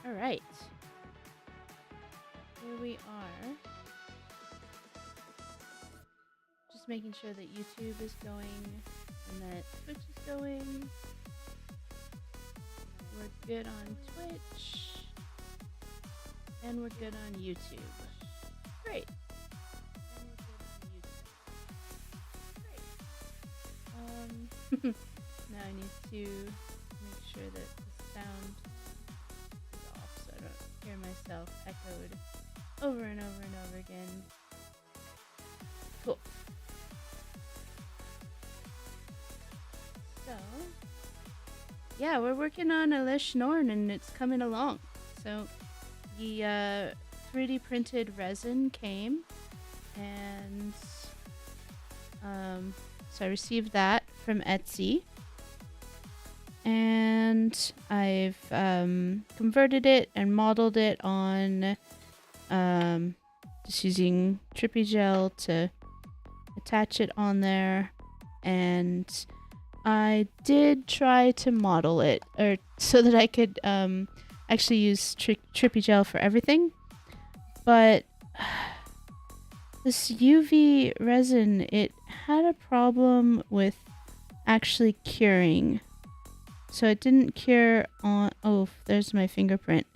Alright. Here we are. Just making sure that YouTube is going and that Twitch is going. We're good on Twitch. And we're good on YouTube. Great. Now I need to make sure that the sound is off so I don't hear myself echoed over and over and over again. Cool. So, yeah, we're working on Elesh Norn and it's coming along. So, the 3D printed resin came and so I received that from Etsy and I've converted it and modeled it on just using Trippy Gel to attach it on there, and I did try to model it or so that I could actually use Trippy Gel for everything, but this UV resin, it had a problem with actually curing. So it didn't cure on... Oh, there's my fingerprint.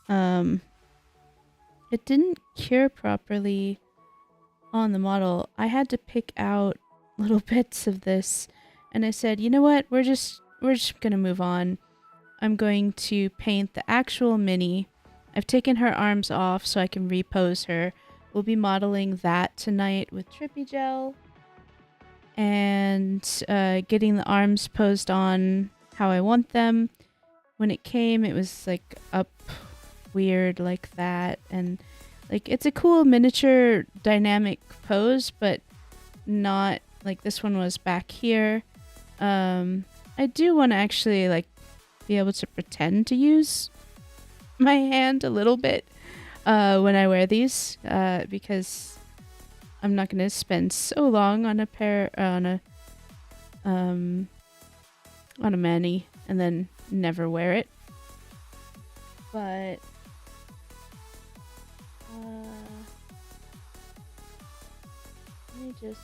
It didn't cure properly on the model. I had to pick out little bits of this, and I said, you know what? We're just gonna move on. I'm going to paint the actual Minnie. I've taken her arms off so I can repose her. We'll be modeling that tonight with Trippy Gel and getting the arms posed on how I want them. When it came, it was like up weird like that, and like it's a cool miniature dynamic pose, but not like this one was back here. I do want to actually like be able to pretend to use my hand a little bit when I wear these, because I'm not going to spend so long on a mani and then never wear it. But let me just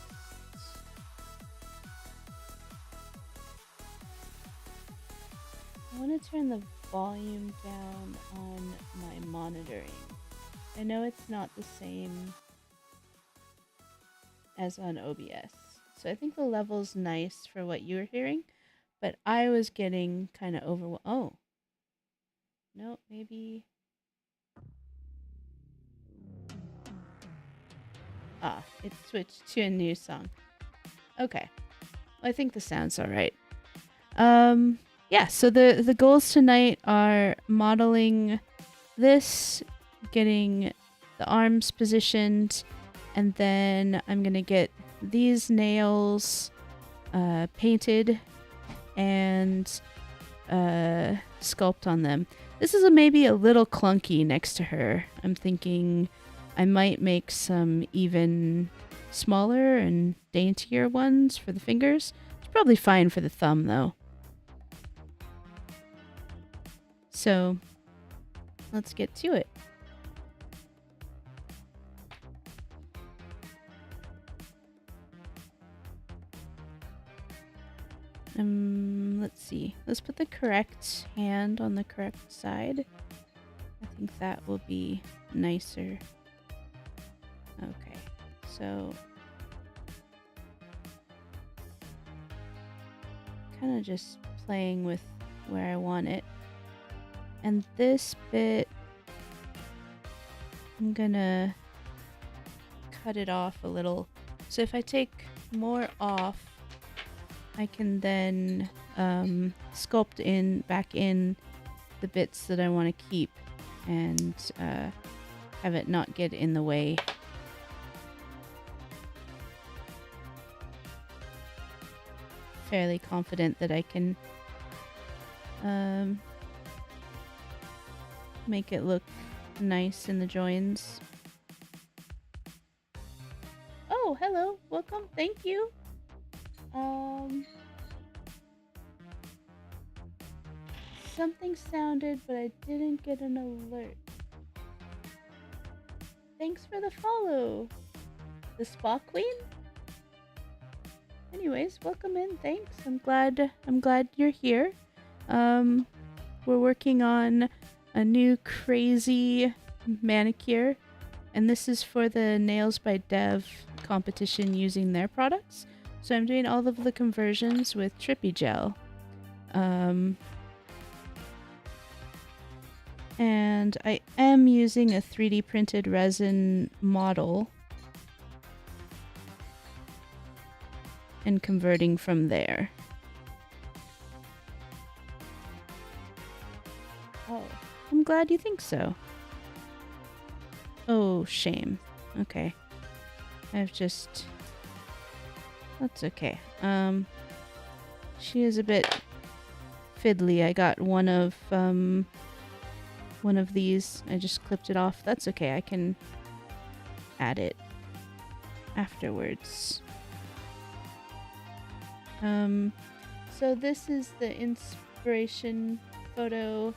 I want to turn the volume down on my monitoring. I know it's not the same as on OBS, so I think the level's nice for what you were hearing, but I was getting kind of overwhelmed. Oh. No, maybe... Ah, it switched to a new song. Okay. Well, I think the sound's alright. Yeah, so the goals tonight are modeling this, getting the arms positioned, and then I'm gonna get these nails painted and sculpt on them. This is maybe a little clunky next to her. I'm thinking I might make some even smaller and daintier ones for the fingers. It's probably fine for the thumb though. So let's get to it. Let's see. Let's put the correct hand on the correct side. I think that will be nicer. Okay, so kind of just playing with where I want it. And this bit, I'm gonna cut it off a little. So if I take more off, I can then sculpt back in the bits that I want to keep and have it not get in the way. Fairly confident that I can make it look nice in the joins. Oh, hello, welcome, thank you. Something sounded, but I didn't get an alert. Thanks for the follow, the Spa Queen. Anyways, welcome in. Thanks. I'm glad you're here. We're working on a new crazy manicure, and this is for the Nails by Dev competition using their products. So I'm doing all of the conversions with Trippy Gel. And I am using a 3D printed resin model and converting from there. Oh, I'm glad you think so. Oh, shame. Okay. That's okay. She is a bit fiddly. I got one of these. I just clipped it off. That's okay. I can add it afterwards. So this is the inspiration photo.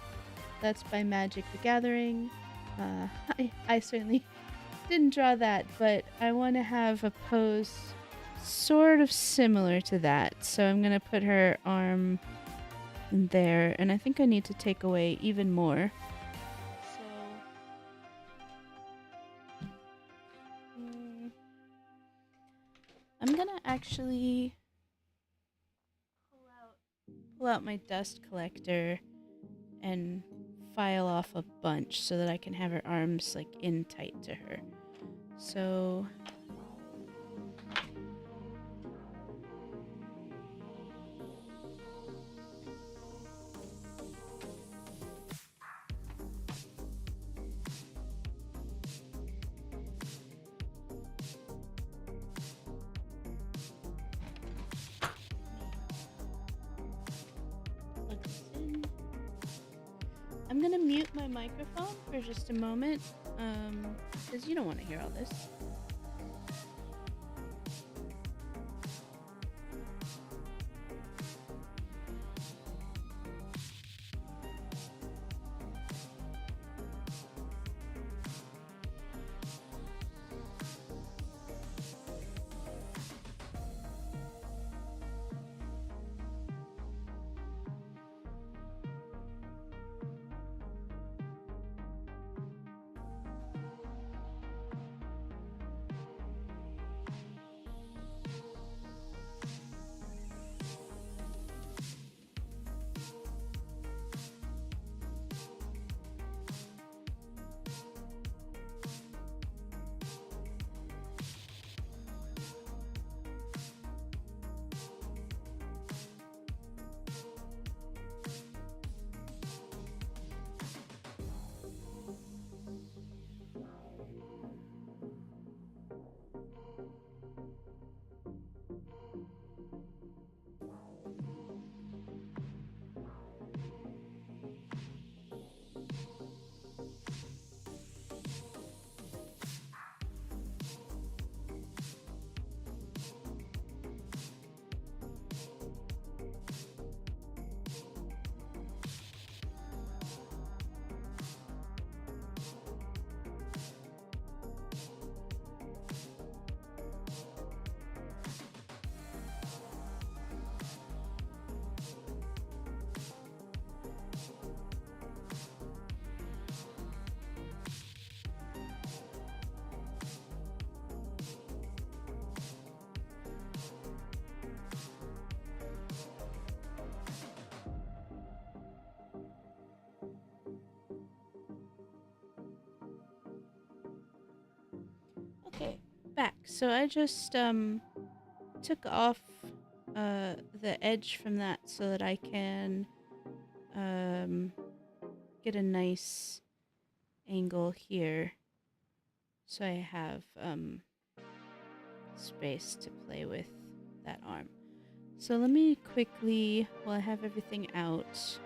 That's by Magic the Gathering. I certainly didn't draw that, but I want to have a pose sort of similar to that. So I'm going to put her arm in there, and I think I need to take away even more. So I'm going to actually pull out my dust collector and file off a bunch so that I can have her arms like in tight to her. So I'm gonna mute my microphone for just a moment, because you don't want to hear all this. Okay, back. So I just took off the edge from that so that I can get a nice angle here. So I have space to play with that arm. So let me quickly, while I have everything out,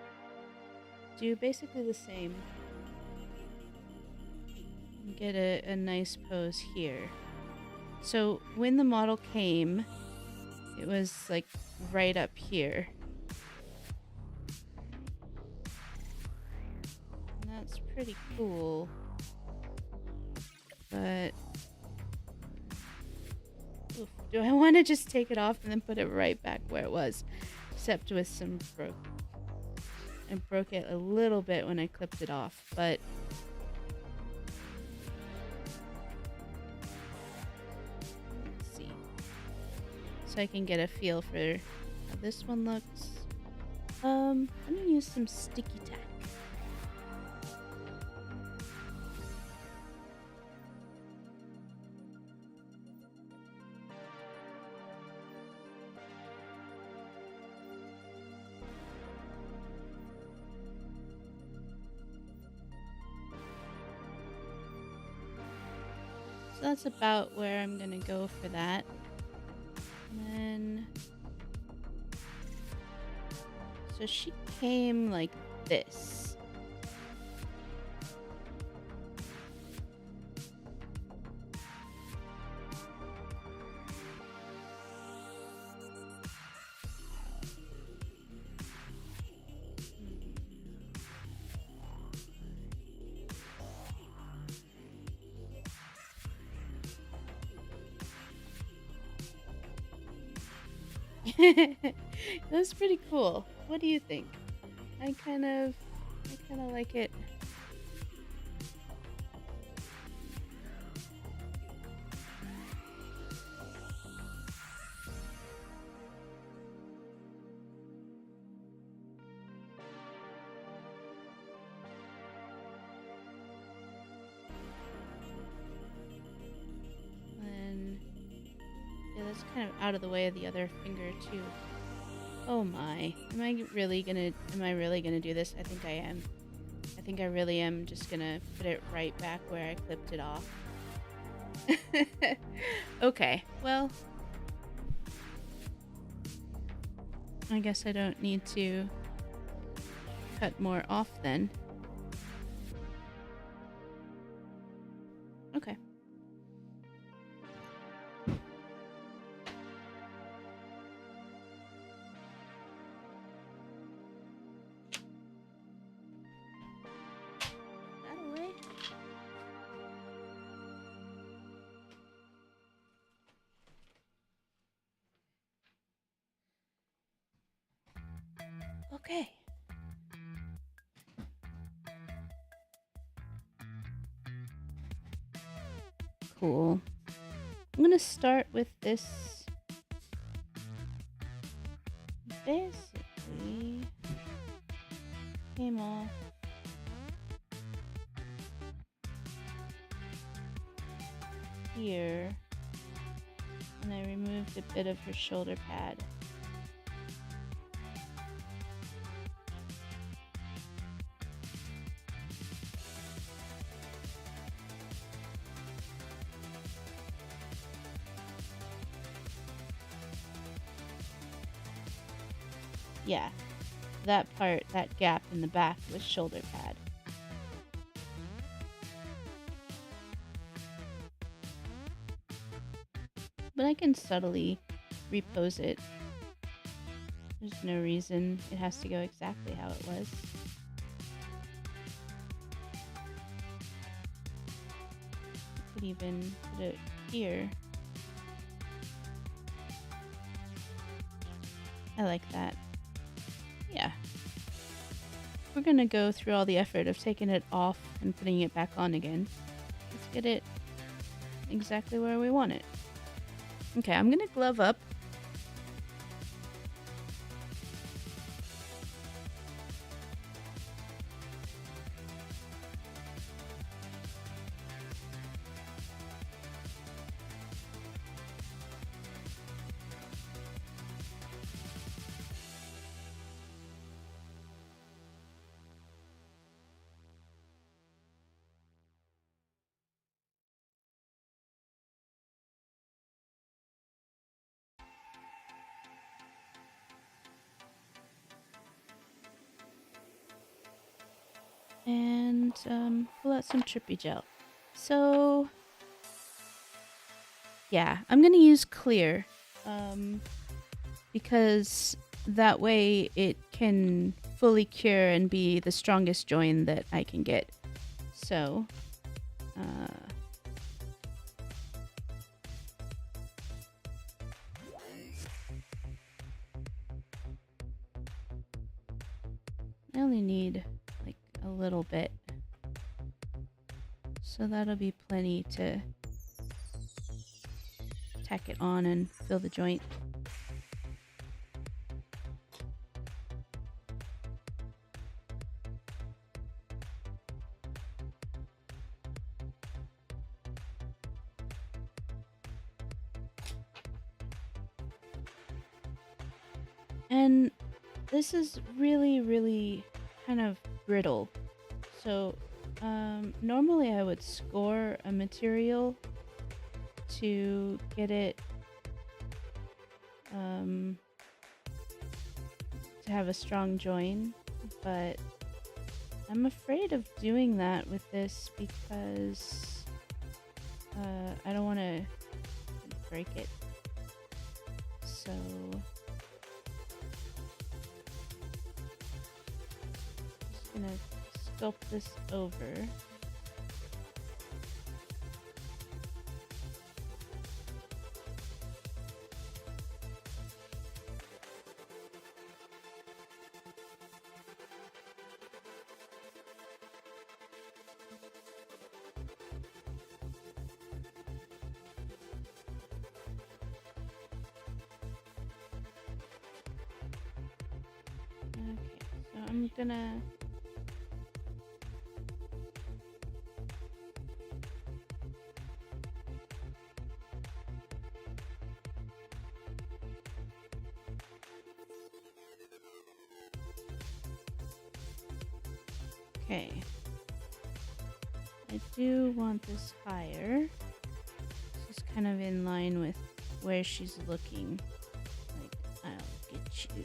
do basically the same. Get a nice pose here. So when the model came, it was like right up here. That's pretty cool. But oof, do I want to just take it off and then put it right back where it was? Except with some I broke it a little bit when I clipped it off, but let's see. So I can get a feel for how this one looks. I'm gonna use some sticky tack. So that's about where I'm gonna go for that. And then, so she came like this. That's pretty cool. What do you think? I kind of like it. And yeah, that's kind of out of the way of the other finger too. Oh my. Am I really gonna do this? I think I am. I think I really am just gonna put it right back where I clipped it off. Okay, well, I guess I don't need to cut more off then. Okay. That away. Okay. Cool. I'm gonna start with this. Basically, came off here, and I removed a bit of her shoulder pad. Yeah, that part, that gap in the back was shoulder pad. But I can subtly repose it. There's no reason it has to go exactly how it was. I could even put it here. I like that. Yeah. We're gonna go through all the effort of taking it off and putting it back on again. Let's get it exactly where we want it. Okay, I'm gonna glove up. And pull out some trippy gel. So yeah, I'm gonna use clear because that way it can fully cure and be the strongest join that I can get. So, I only need like a little bit. So that'll be plenty to tack it on and fill the joint. And this is really, really kind of brittle. So normally I would score a material to get it to have a strong join, but I'm afraid of doing that with this because I don't want to break it. So just gonna sculpt this over. Okay, so I'm gonna okay. I do want this higher. This is kind of in line with where she's looking. Like, I'll get you.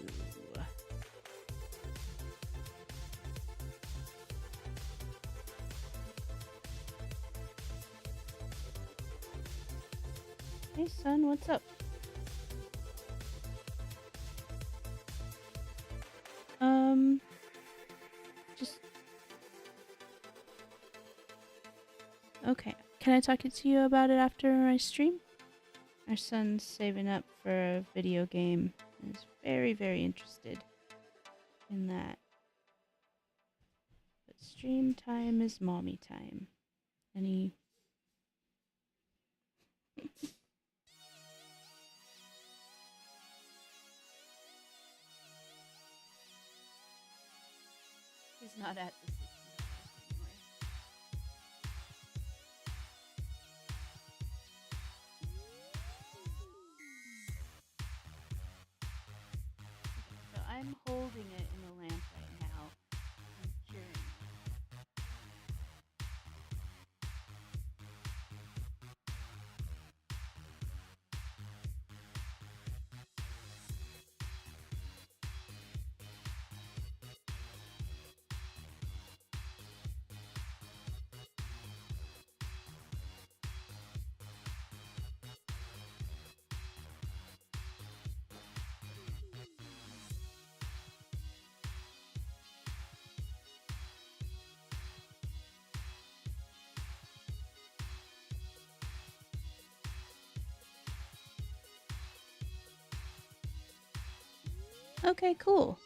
Hey son, what's up? Just okay. Can I talk to you about it after I stream? Our son's saving up for a video game and is very, very interested in that. But stream time is mommy time. And he's not at the 60 anymore. So I'm holding it in the lamp right now. I'm curing it. Okay, cool.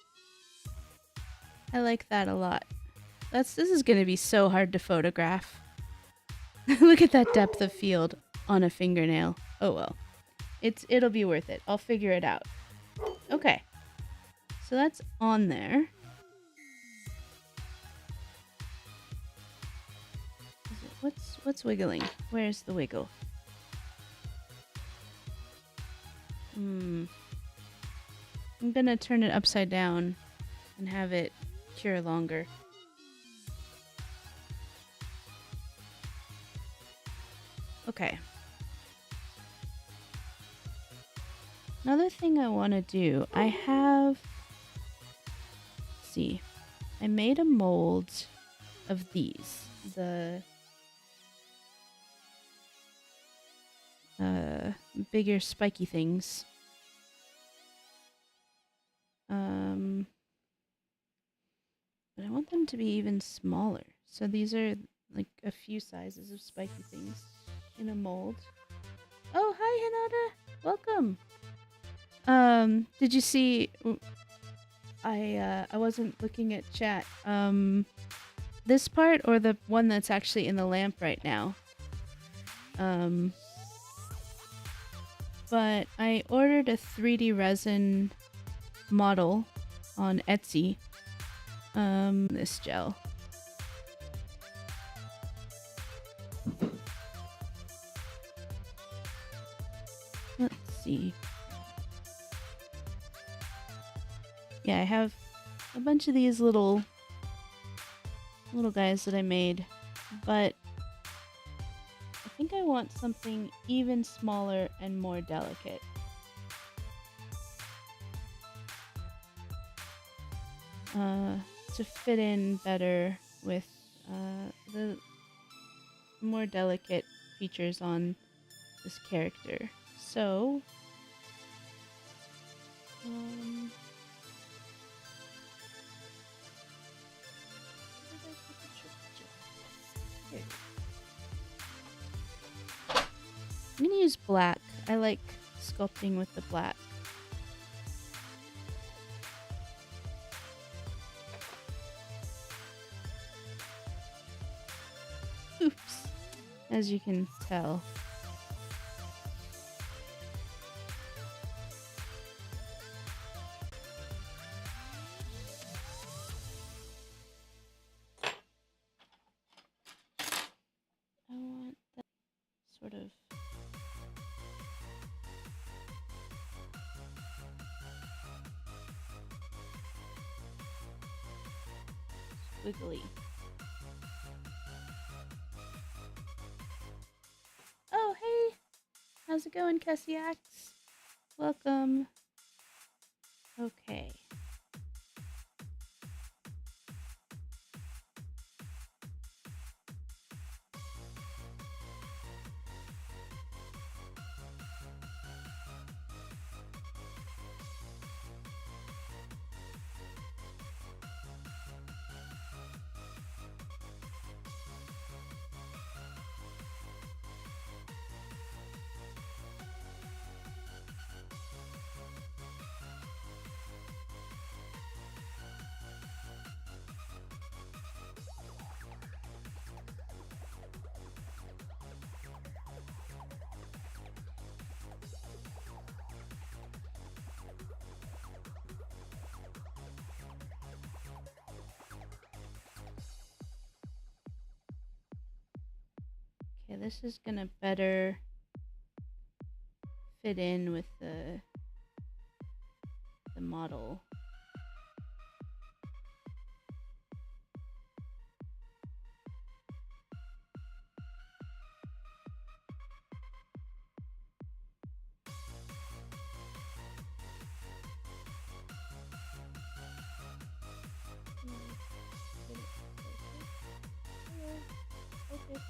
I like that a lot. This is gonna be so hard to photograph. Look at that depth of field on a fingernail. Oh well. It'll be worth it. I'll figure it out. Okay. So that's on there. What's wiggling? Where's the wiggle? I'm gonna turn it upside down and have it cure longer. Okay. Another thing I want to do, I have, let's see, I made a mold of these, the bigger spiky things. But I want them to be even smaller. So these are like a few sizes of spiky things in a mold. Oh, hi Hinata. Welcome. Did you see I wasn't looking at chat. This part or the one that's actually in the lamp right now? But I ordered a 3D resin model on Etsy. This gel. Let's see. Yeah, I have a bunch of these little guys that I made, but I think I want something even smaller and more delicate. To fit in better with the more delicate features on this character. So, I'm gonna use black. I like sculpting with the black. Oops, as you can tell. I want that sort of squiggly. Oh, hey! How's it going, Cassiax? Welcome. Okay. Okay, this is gonna better fit in with the model. Okay.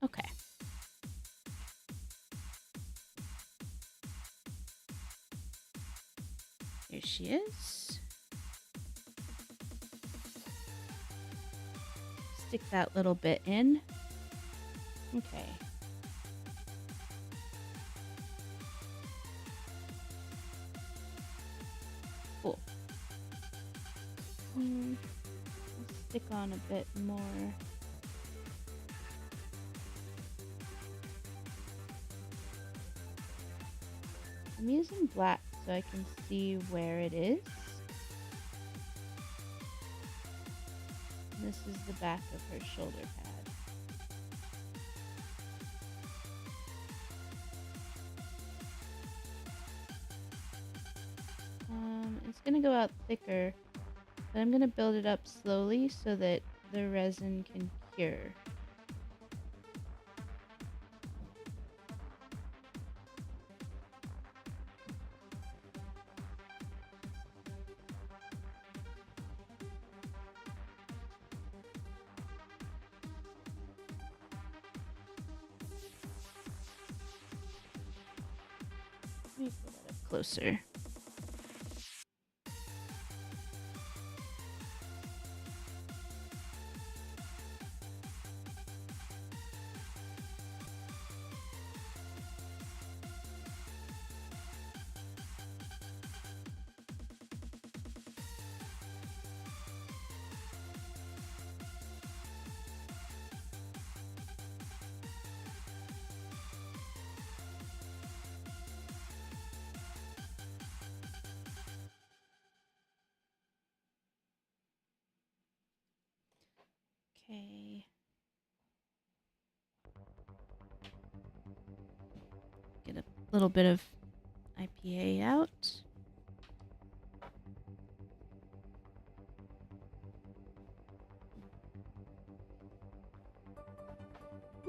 Okay. Here she is. Stick that little bit in. Okay. Cool. Stick on a bit more. I'm using black so I can see where it is. This is the back of her shoulder pad. It's gonna go out thicker, but I'm gonna build it up slowly so that the resin can cure. Let me pull that up closer. Okay. Get a little bit of IPA out.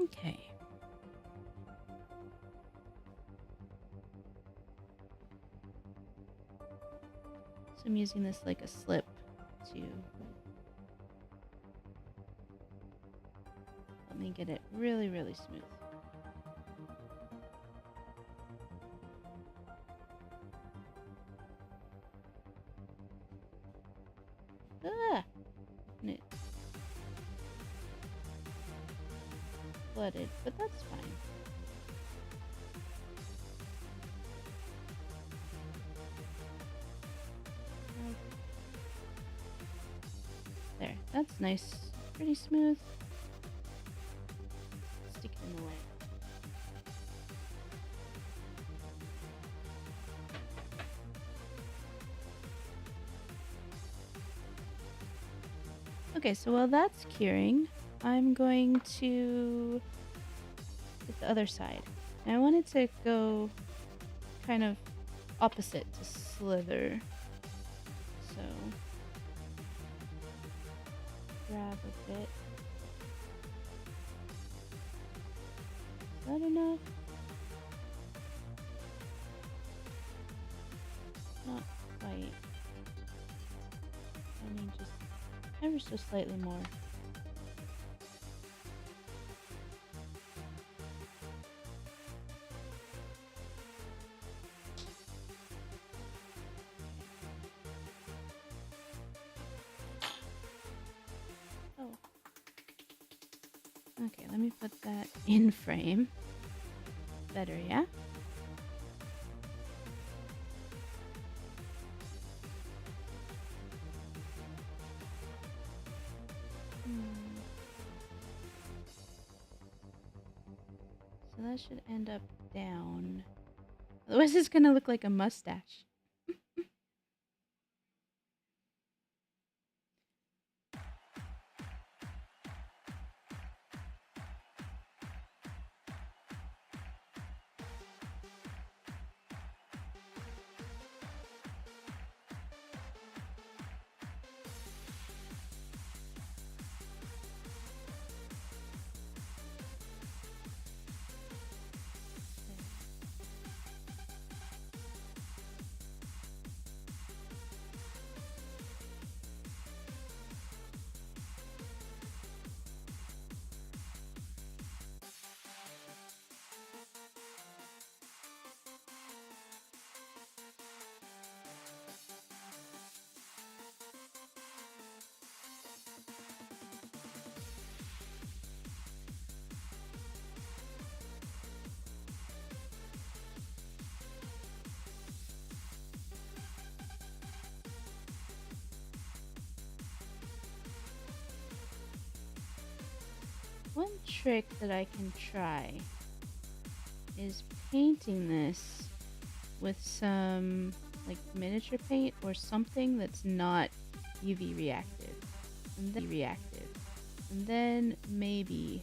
Okay. So I'm using this like a slip to let me get it really, really smooth. Ah! And it flooded, but that's fine. There, that's nice. Pretty smooth. Stick it in the way. Okay, so while that's curing, I'm going to get the other side. And I want it to go kind of opposite to slither. So grab a bit. Is that enough? Not quite. I need just ever so slightly more. Oh. Okay, let me put that in frame. Better, yeah? So that should end up down. Otherwise it's gonna look like a mustache. One trick that I can try is painting this with some like miniature paint or something that's not UV reactive. And then maybe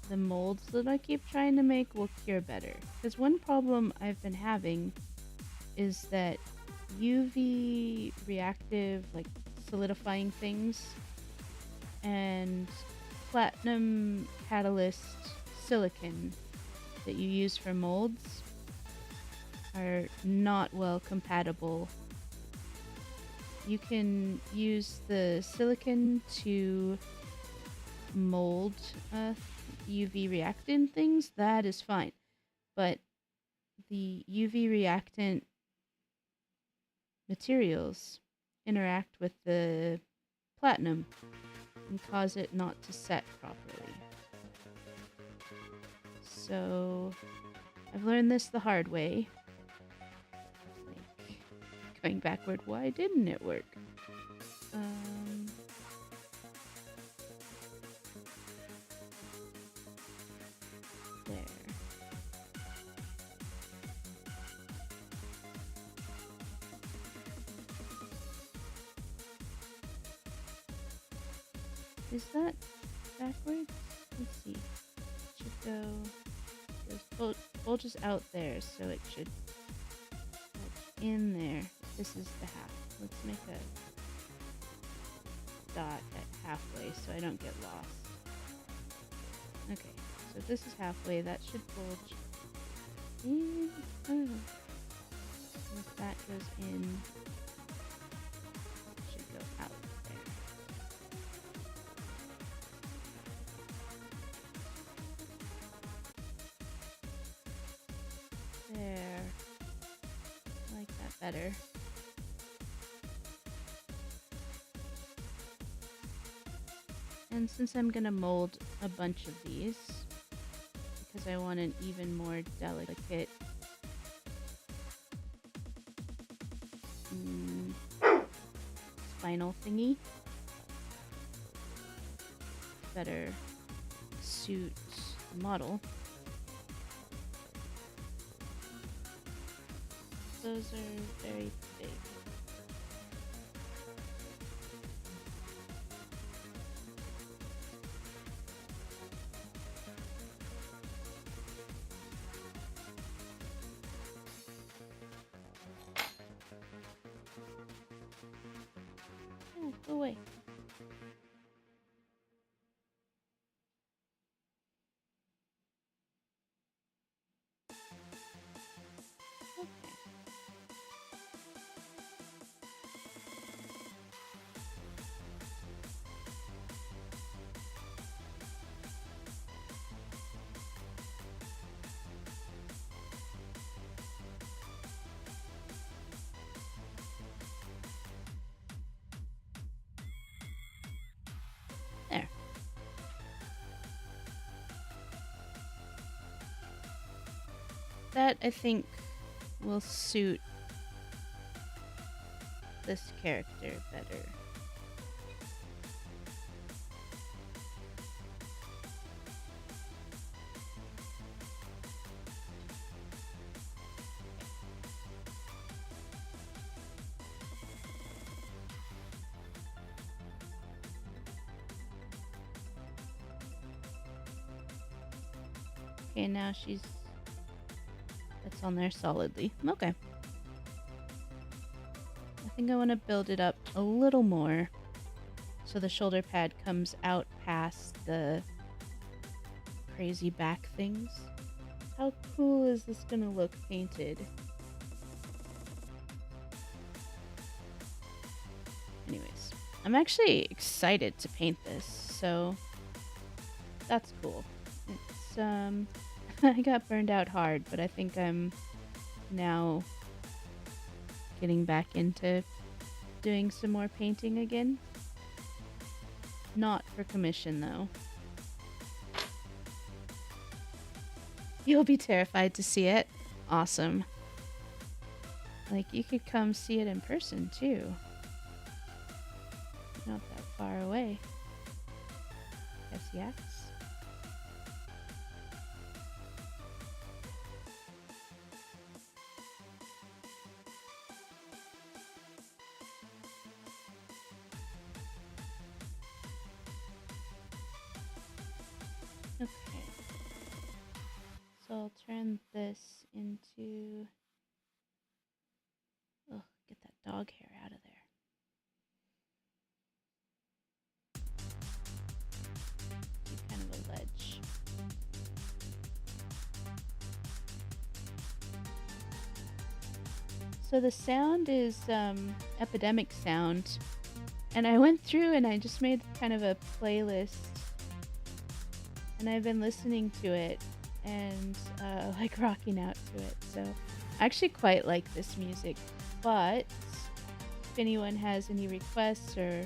the molds that I keep trying to make will cure better. Because one problem I've been having is that UV reactive, like solidifying things, and platinum catalyst silicon that you use for molds are not well compatible. You can use the silicon to mold UV reactant things, that is fine. But the UV reactant materials interact with the platinum and cause it not to set properly. So I've learned this the hard way. Like, going backward, why didn't it work? There. Is that backwards? Let's see. It should go. There's bulges out there, so it should bulge in there. This is the half. Let's make a dot at halfway so I don't get lost. Okay, so if this is halfway, that should bulge in. Oh. And if that goes in, it should go out there. There. I like that better. And since I'm gonna mold a bunch of these, because I want an even more delicate spinal thingy, better suit the model. Those are very big. Oh, go away. There. That, I think, will suit this character better. Okay, now it's on there solidly. Okay. I think I want to build it up a little more so the shoulder pad comes out past the crazy back things. How cool is this gonna look painted? Anyways, I'm actually excited to paint this, so that's cool. It's I got burned out hard, but I think I'm now getting back into doing some more painting again. Not for commission, though. You'll be terrified to see it. Awesome. Like, you could come see it in person, too. Not that far away. Yes, yes. Okay. So I'll turn this into... Oh, get that dog hair out of there. Kind of a ledge. So the sound is Epidemic Sound, and I went through and I just made kind of a playlist, and I've been listening to it, and like rocking out to it. So I actually quite like this music, but if anyone has any requests or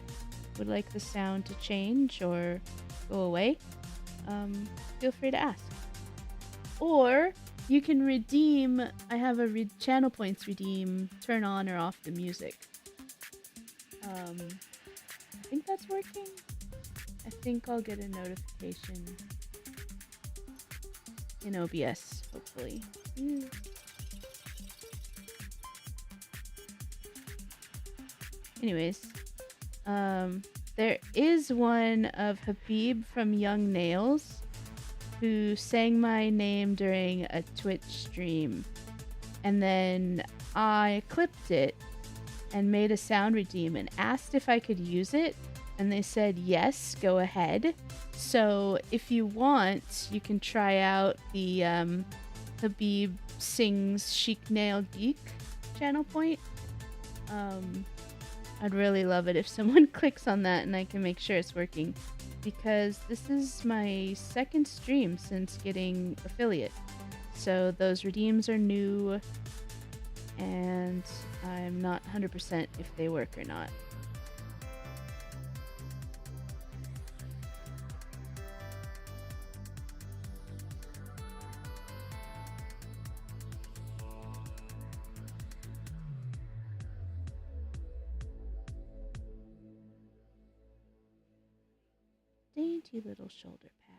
would like the sound to change or go away, feel free to ask. Or you can redeem, I have a channel points redeem, turn on or off the music. I think that's working. I think I'll get a notification in OBS, hopefully. Anyways, there is one of Habib from Young Nails who sang my name during a Twitch stream, and then I clipped it and made a sound redeem and asked if I could use it, and they said yes, go ahead. So if you want, you can try out the Habib Sings Chic Nail Geek channel point. I'd really love it if someone clicks on that and I can make sure it's working, because this is my second stream since getting affiliate. So those redeems are new and I'm not 100% if they work or not. Dainty little shoulder pad.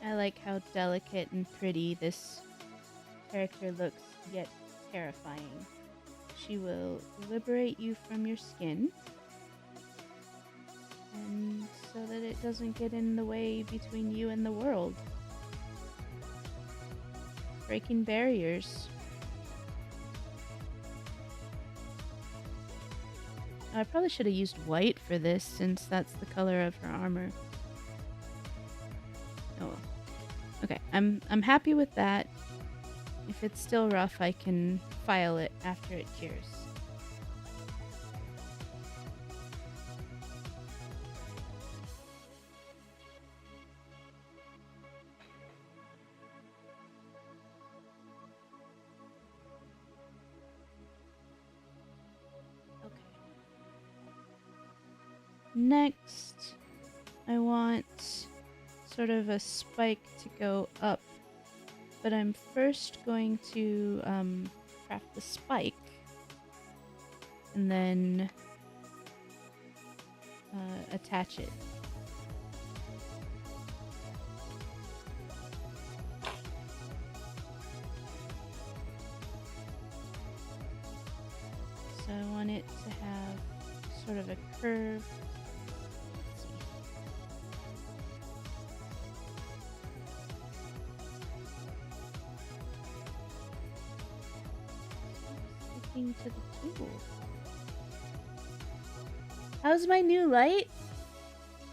I like how delicate and pretty this character looks, yet terrifying. She will liberate you from your skin, and so that it doesn't get in the way between you and the world. Breaking barriers. I probably should have used white for this, since that's the color of her armor. Oh well. Okay, I'm happy with that. If it's still rough, I can file it after it cures. Okay. Next, I want sort of a spike to go up, but I'm first going to craft the spike and then attach it. So I want it to have sort of a curve. To the tool. How's my new light?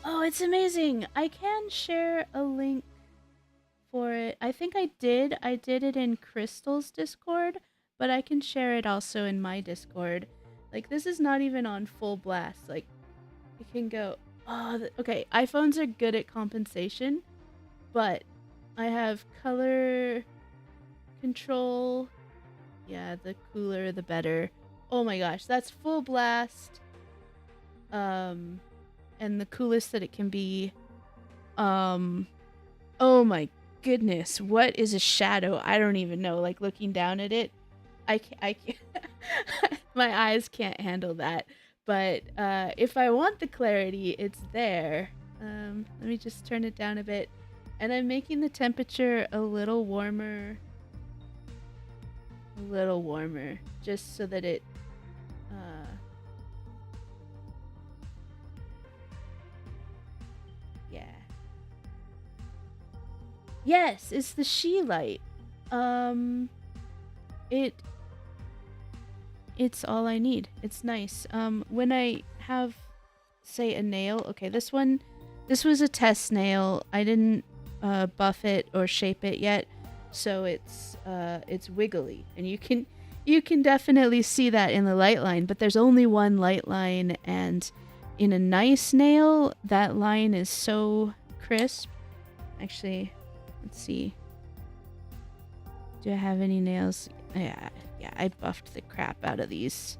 Oh, it's amazing. I can share a link for it. I think I did it in Crystal's Discord, but I can share it also in my Discord. Like, this is not even on full blast. Like, it can go, oh, okay, iPhones are good at compensation, but I have color control. Yeah, the cooler, the better. Oh my gosh, that's full blast. And the coolest that it can be. Oh my goodness, what is a shadow? I don't even know. Like, looking down at it, I can't my eyes can't handle that. But if I want the clarity, it's there. Let me just turn it down a bit. And I'm making the temperature a little warmer, just so that it yeah. Yes, it's the She light. It it's all I need. It's nice. When I have, say, a nail, okay, this was a test nail. I didn't buff it or shape it yet, so it's wiggly, and you can definitely see that in the light line, but there's only one light line, and in a nice nail, that line is so crisp. Actually, let's see. Do I have any nails? Yeah, I buffed the crap out of these.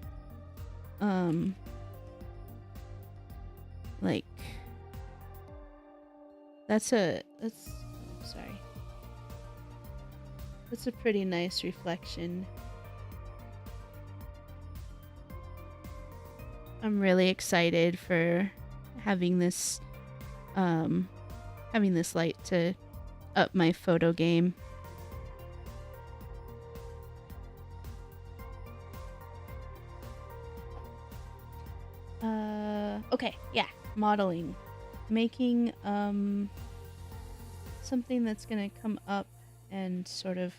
Like, sorry. That's a pretty nice reflection. I'm really excited for having this light to up my photo game. Okay, yeah, modeling. Making something that's gonna come up and sort of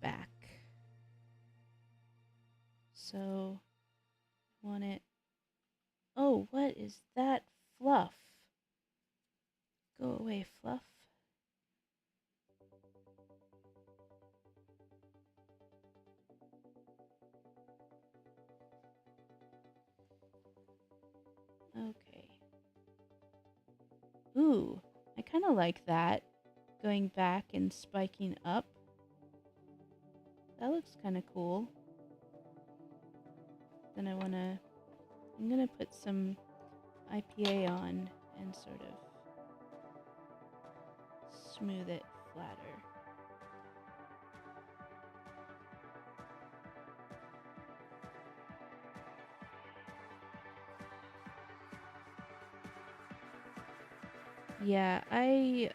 back. So want it. Oh, what is that fluff? Go away, fluff. Okay. Ooh, I kind of like that. Going back and spiking up. That looks kind of cool. Then I'm gonna put some IPA on and sort of smooth it flatter. Yeah, I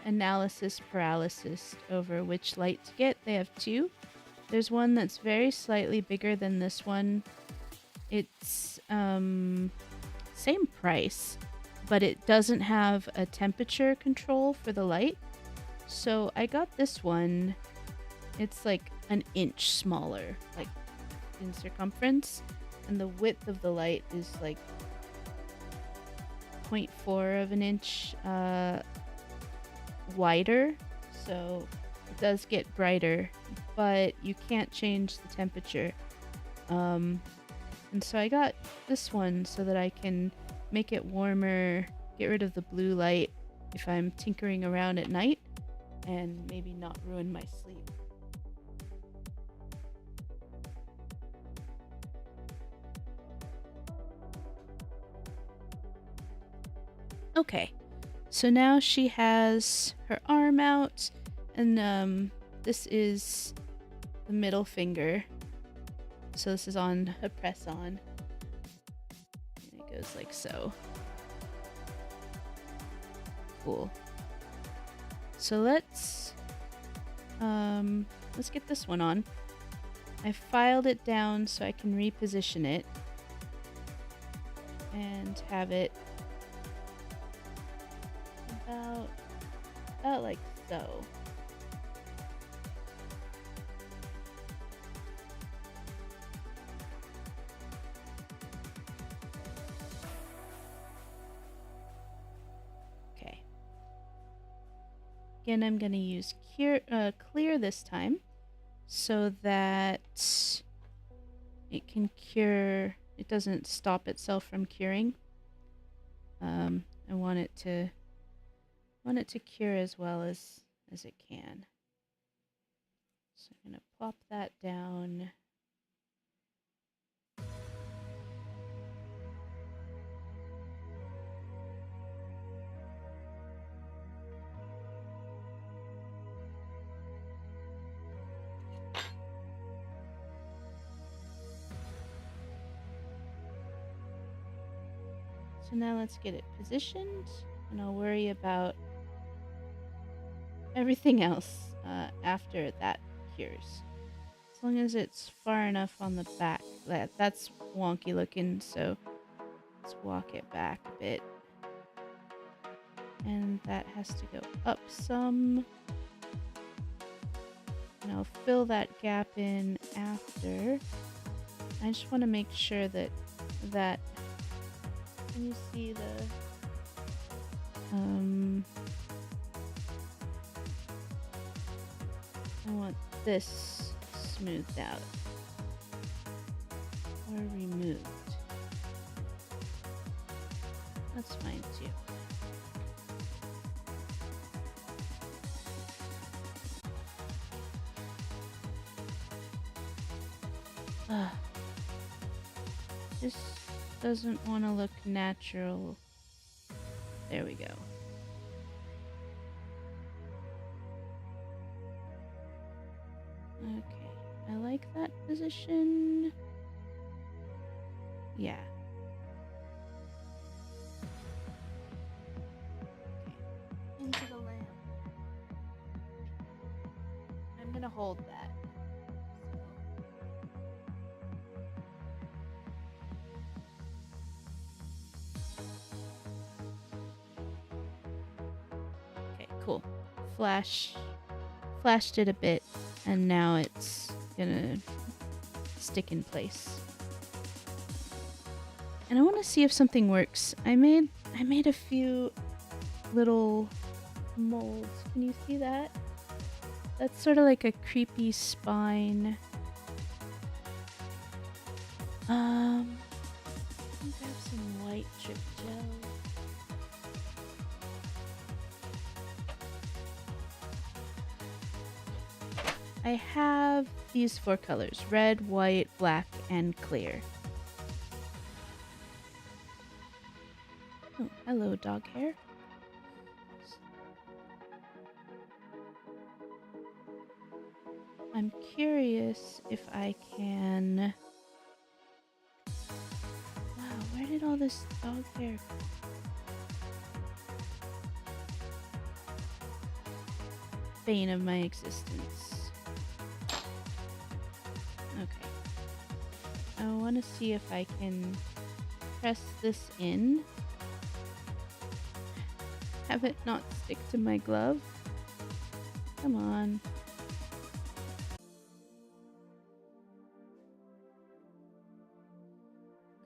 analysis paralysis over which light to get. They have two. There's one that's very slightly bigger than this one. It's same price, but it doesn't have a temperature control for the light. So I got this one. It's like an inch smaller, like in circumference, and the width of the light is like 0.4 of an inch wider, so it does get brighter, but you can't change the temperature. And so I got this one so that I can make it warmer, get rid of the blue light if I'm tinkering around at night, and maybe not ruin my sleep. Okay, so now she has her arm out, and this is the middle finger. So this is on a press on. And it goes like so. Cool. So let's get this one on. I filed it down so I can reposition it and have it about like so. Okay. Again, I'm going to use clear this time so that it can cure. It doesn't stop itself from curing. I want it to cure as well as it can. So I'm going to plop that down. So now let's get it positioned, and I'll worry about everything else after that cures. As long as it's far enough on the back. That's wonky looking, so let's walk it back a bit. And that has to go up some. And And I'll fill that gap in after. I just want to make sure that can you see the I want this smoothed out or removed. That's fine too. This doesn't want to look natural. There we go. Okay, I like that position. Yeah. Okay, into the lamp. I'm gonna hold that. Okay, cool. Flashed it a bit, and now it's gonna stick in place. And I want to see if something works. I made a few little molds. Can you see that? That's sort of like a creepy spine. Let me grab some white drip gel. I have these 4 colors: red, white, black, and clear. Oh, hello, dog hair. I'm curious if I can... Wow, where did all this dog hair go? Bane of my existence. Okay. I want to see if I can press this in. Have it not stick to my glove. Come on.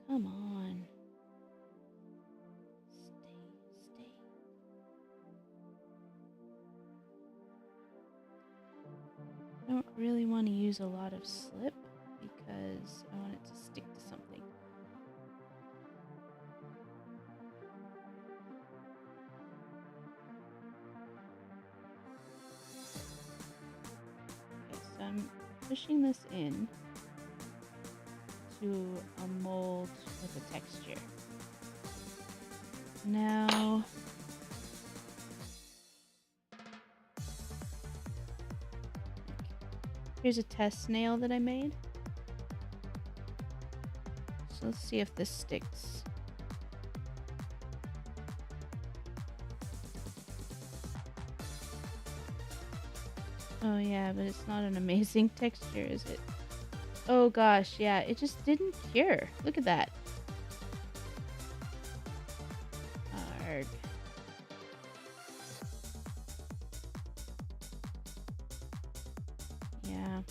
Come on. Stay. I don't really want to use a lot of slip because I want it to stick to something. Okay, so I'm pushing this in to a mold with a texture. Now here's a test nail that I made. So let's see if this sticks. Oh yeah, but it's not an amazing texture, is it? Oh gosh, yeah, it just didn't cure. Look at that. Arg. Yeah.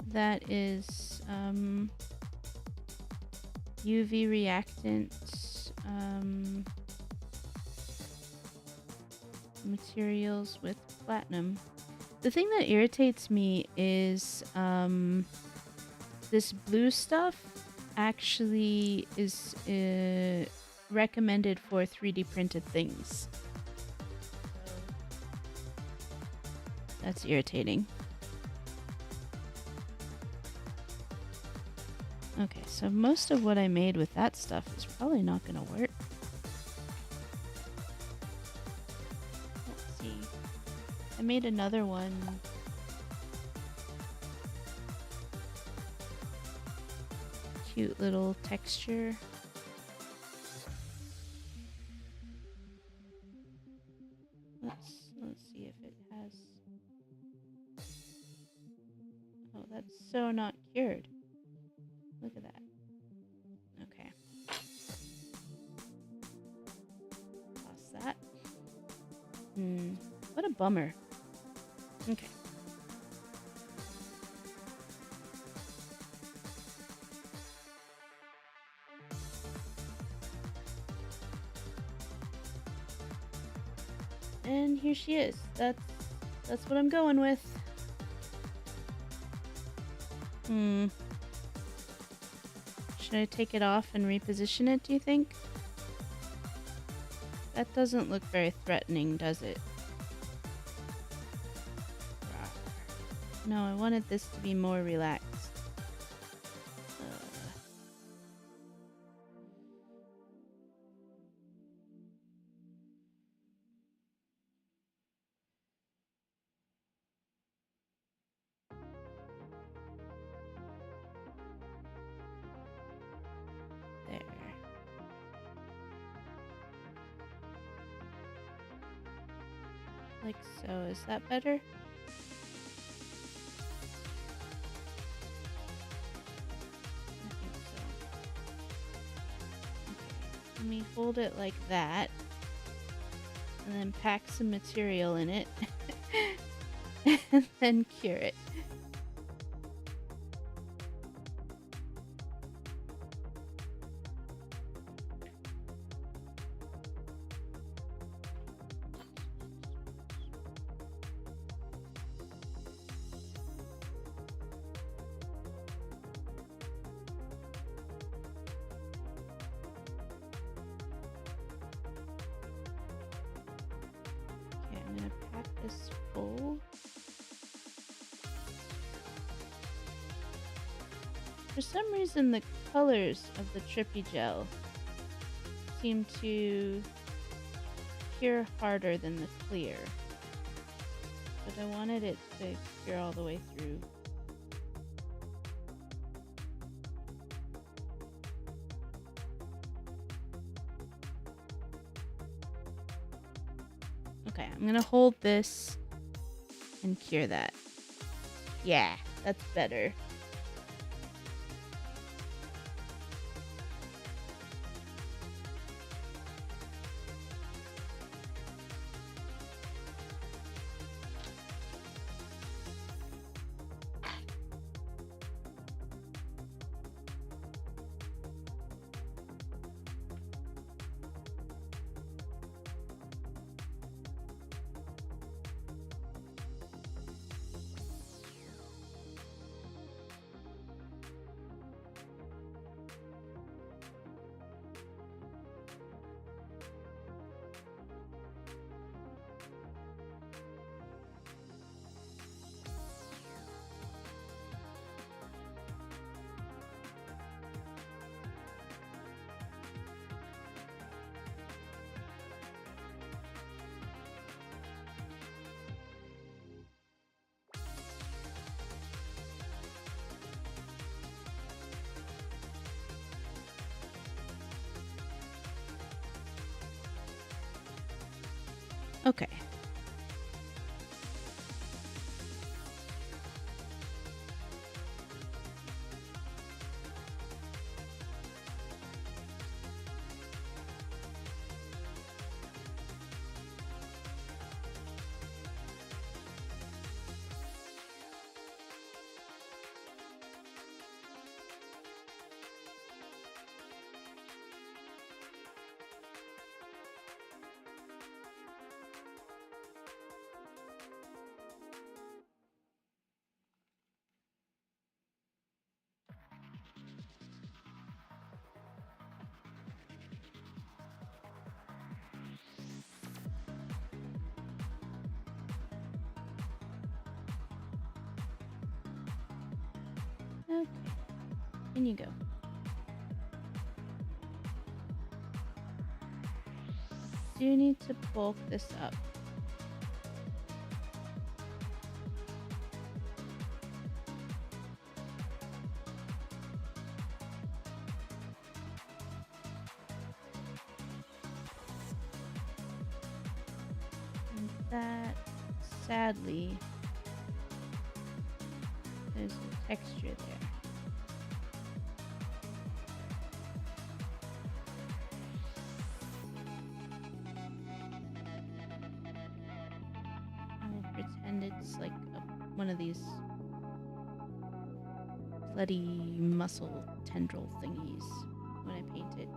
That is UV reactant materials with platinum. The thing that irritates me is this blue stuff actually is recommended for 3D printed things. So that's irritating. Okay, so most of what I made with that stuff is probably not going to work. Let's see. I made another one. Cute little texture. Let's see if it has... Oh, that's so not cured. Look at that. Okay. Toss that. What a bummer. Okay. And here she is. That's what I'm going with. Should I take it off and reposition it, do you think? That doesn't look very threatening, does it? No, I wanted this to be more relaxed. There. Like so. Is that better? I think so. Okay. Let me hold it like that. And then pack some material in it. And then cure it. I'm gonna pack this full. For some reason, the colors of the Trippy Gel seem to cure harder than the clear. But I wanted it to cure all the way through. Okay, I'm gonna hold this and cure that. Yeah, that's better. Okay. Okay. In you go. Do need to bulk this up. And that, sadly, there's a texture there. Pretend it's like one of these bloody muscle tendril thingies when I paint it.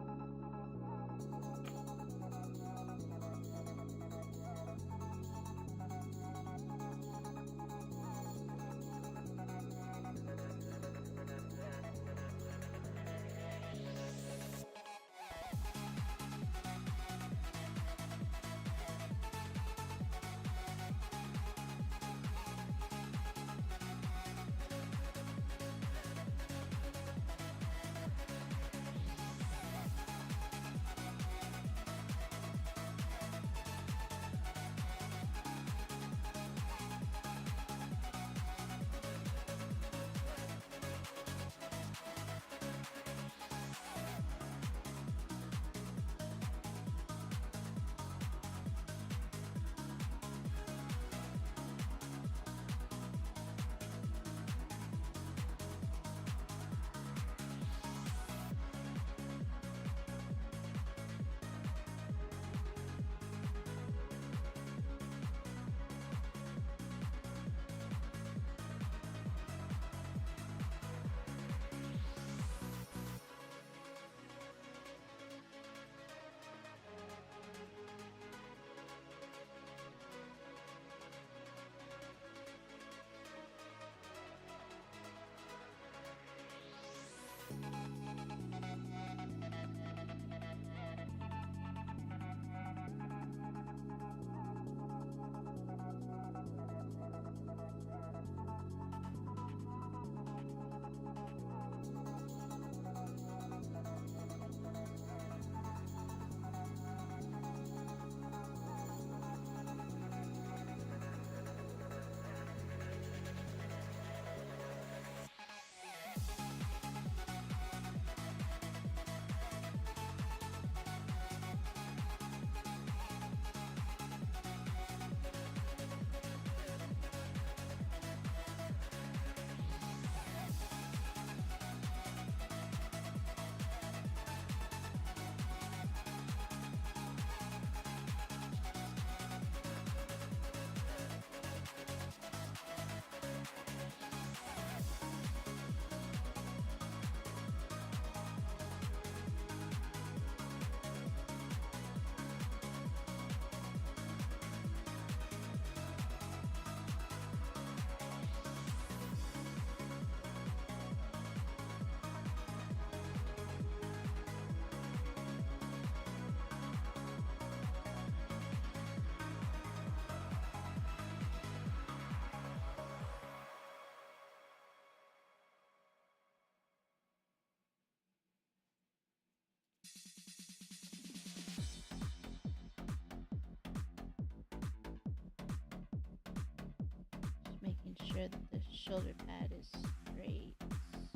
sure that the shoulder pad is straight across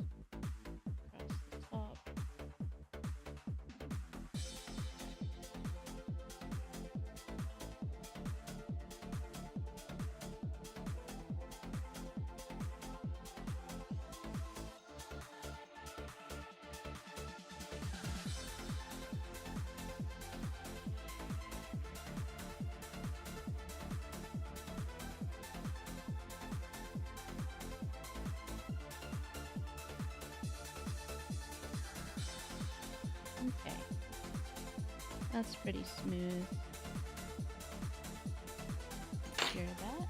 the top. Okay, that's pretty smooth. Secure that.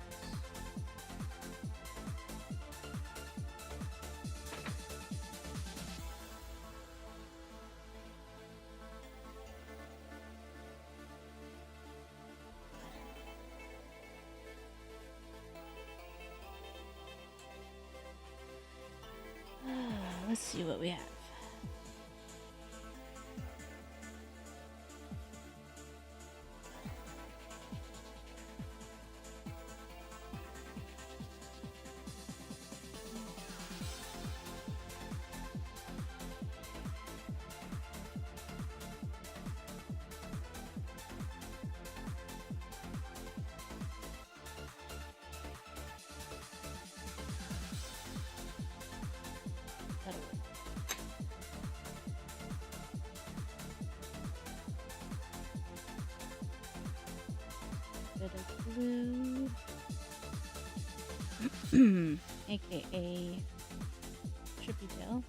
Let's see what we have. That'll work. Bit of glue, aka trippy tail.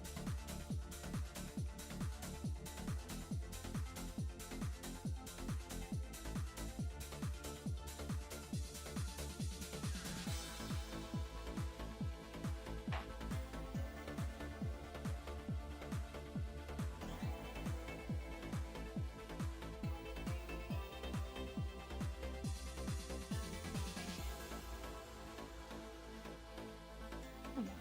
Come on.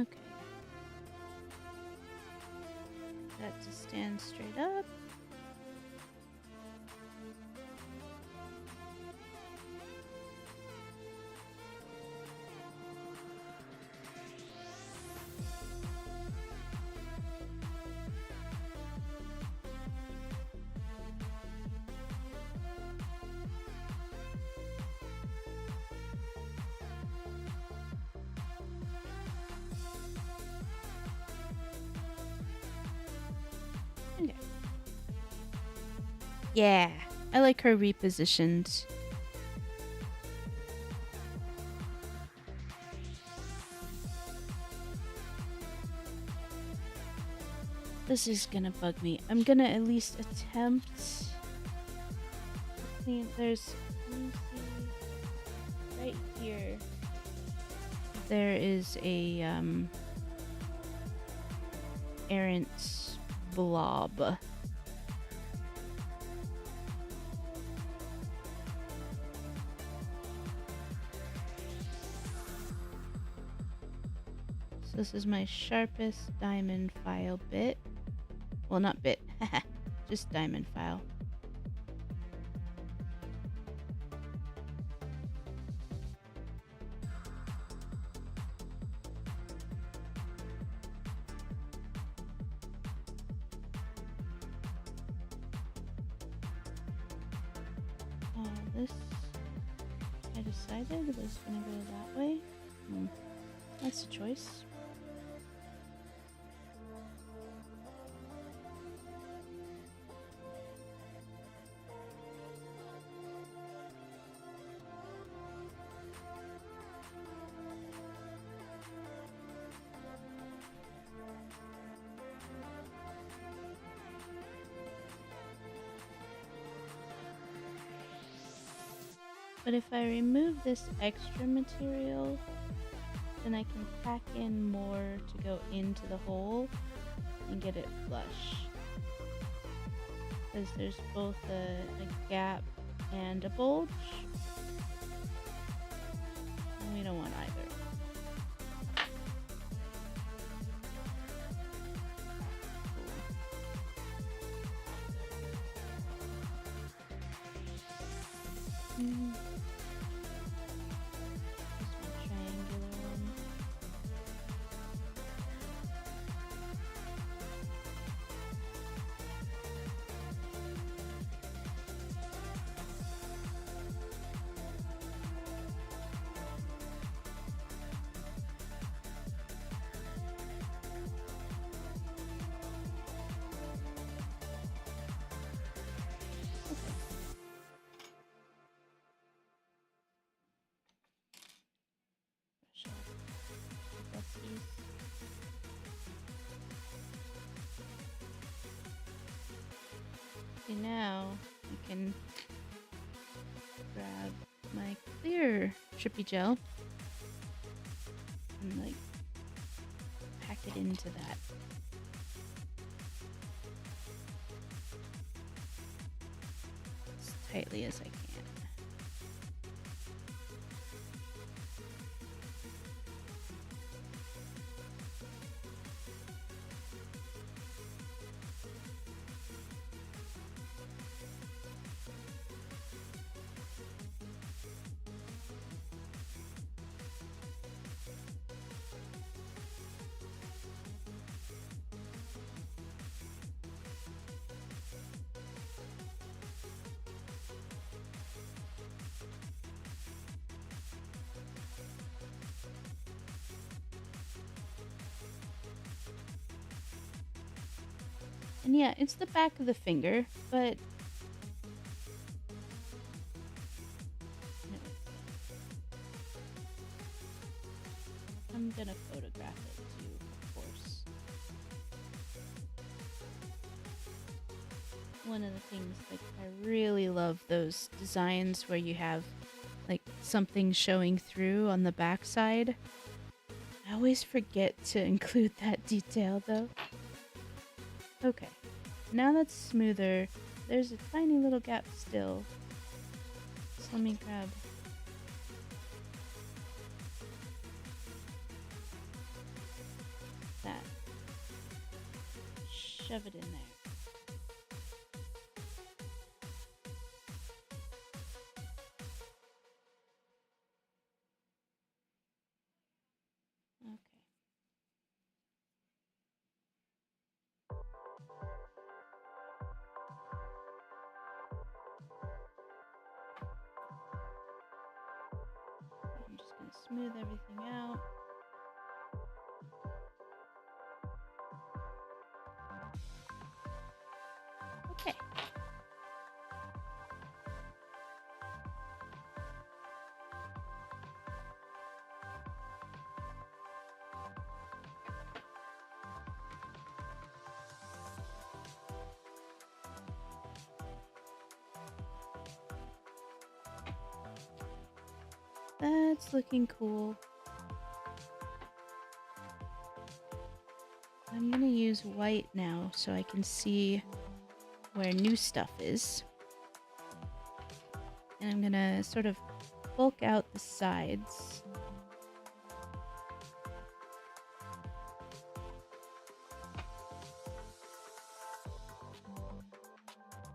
Okay. That to stand straight up. Okay. Yeah, I like her repositioned. This is gonna bug me. I'm gonna at least attempt to clean. There's, let me see, right here. There is a errant blob. So this is my sharpest diamond file bit. Well, not bit, just diamond file. This I decided was gonna go that way. That's a choice. But if I remove this extra material, then I can pack in more to go into the hole and get it flush. Because there's both a gap and a bulge. And we don't want either. Cool. Okay, now I can grab my clear trippy gel and like pack it into that. As tightly as I can. And yeah, it's the back of the finger, but I'm gonna photograph it too, of course. One of the things, like, I really love those designs where you have like something showing through on the back side. I always forget to include that detail though. Okay, now that's smoother. There's a tiny little gap still. So let me grab that. Shove it in there. Okay. I'm just going to smooth everything out. Okay. That's looking cool. I'm gonna use white now so I can see where new stuff is. And I'm gonna sort of bulk out the sides.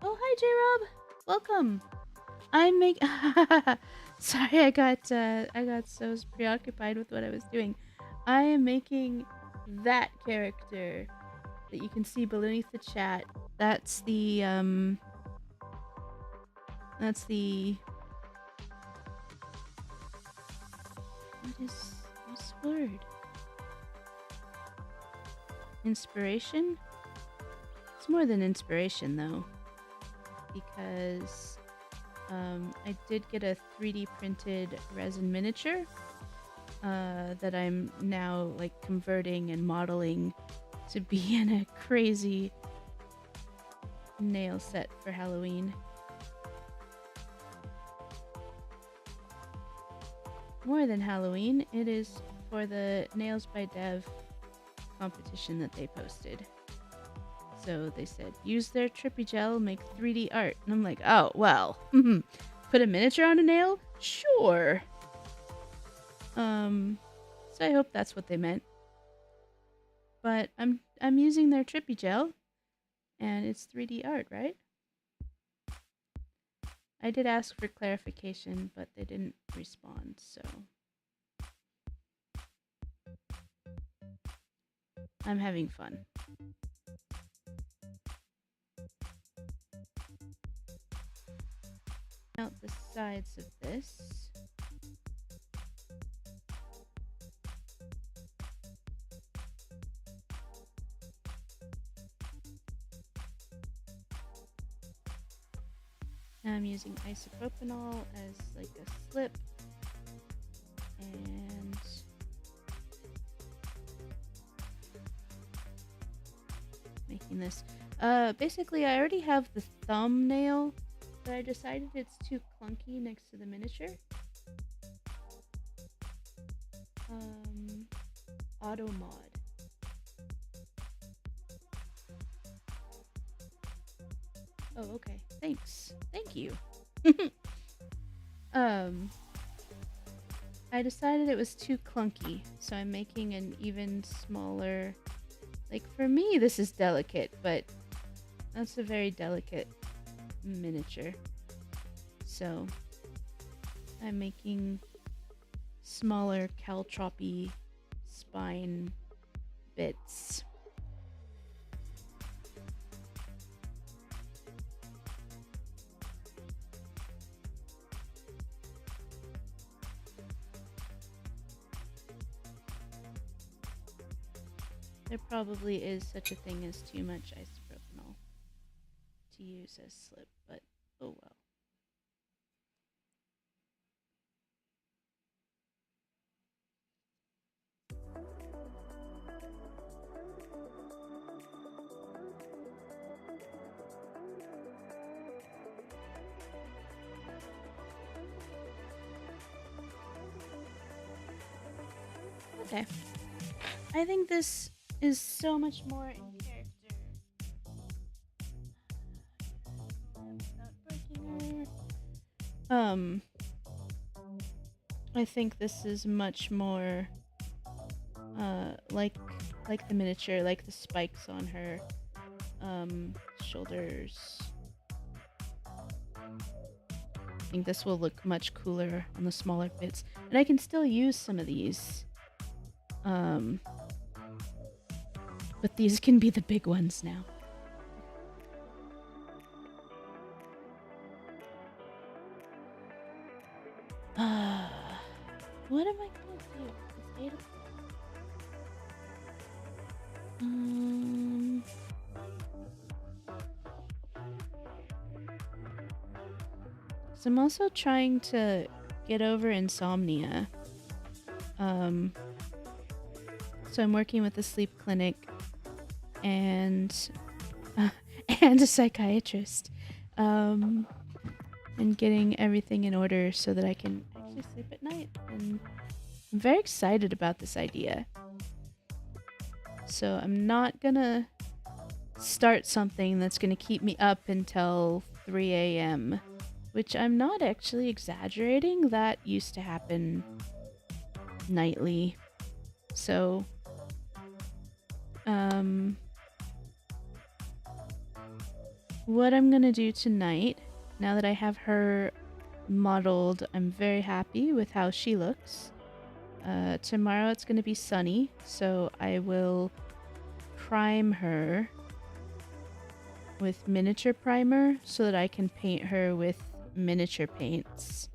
Oh, hi J-Rob! Welcome! I'm Sorry, I got so preoccupied with what I was doing. I am making that character that you can see beneath the chat. That's the what is this word? Inspiration? It's more than inspiration though, because I did get a 3D printed resin miniature that I'm now like converting and modeling to be in a crazy nail set for Halloween. More than Halloween, it is for the Nails by Dev competition that they posted. So they said, use their trippy gel, make 3D art. And I'm like, oh, well, put a miniature on a nail? Sure. So I hope that's what they meant. But I'm using their trippy gel, and it's 3D art, right? I did ask for clarification, but they didn't respond, so I'm having fun. Out the sides of this. Now I'm using isopropanol as like a slip, and making this. Basically I already have the thumbnail, but I decided it's too clunky next to the miniature. Auto mod. Oh, okay. Thanks. Thank you. I decided it was too clunky, so I'm making an even smaller. Like, for me, this is delicate, but that's a very delicate miniature. So, I'm making smaller caltroppy spine bits. There probably is such a thing as too much isopropanol to use as slip, but oh well. Okay. I think this is so much more in character. I think this is much more like the miniature, like the spikes on her shoulders. I think this will look much cooler on the smaller bits. And I can still use some of these. But these can be the big ones now. What am I gonna do? It's 8 o'clock. So I'm also trying to get over insomnia. So I'm working with a sleep clinic and a psychiatrist, and getting everything in order so that I can actually sleep at night. And I'm very excited about this idea. So I'm not gonna start something that's gonna keep me up until 3 a.m. Which I'm not actually exaggerating. That used to happen nightly. So, what I'm gonna do tonight, now that I have her modeled, I'm very happy with how she looks. Tomorrow it's gonna be sunny, so I will prime her with miniature primer so that I can paint her with miniature paints.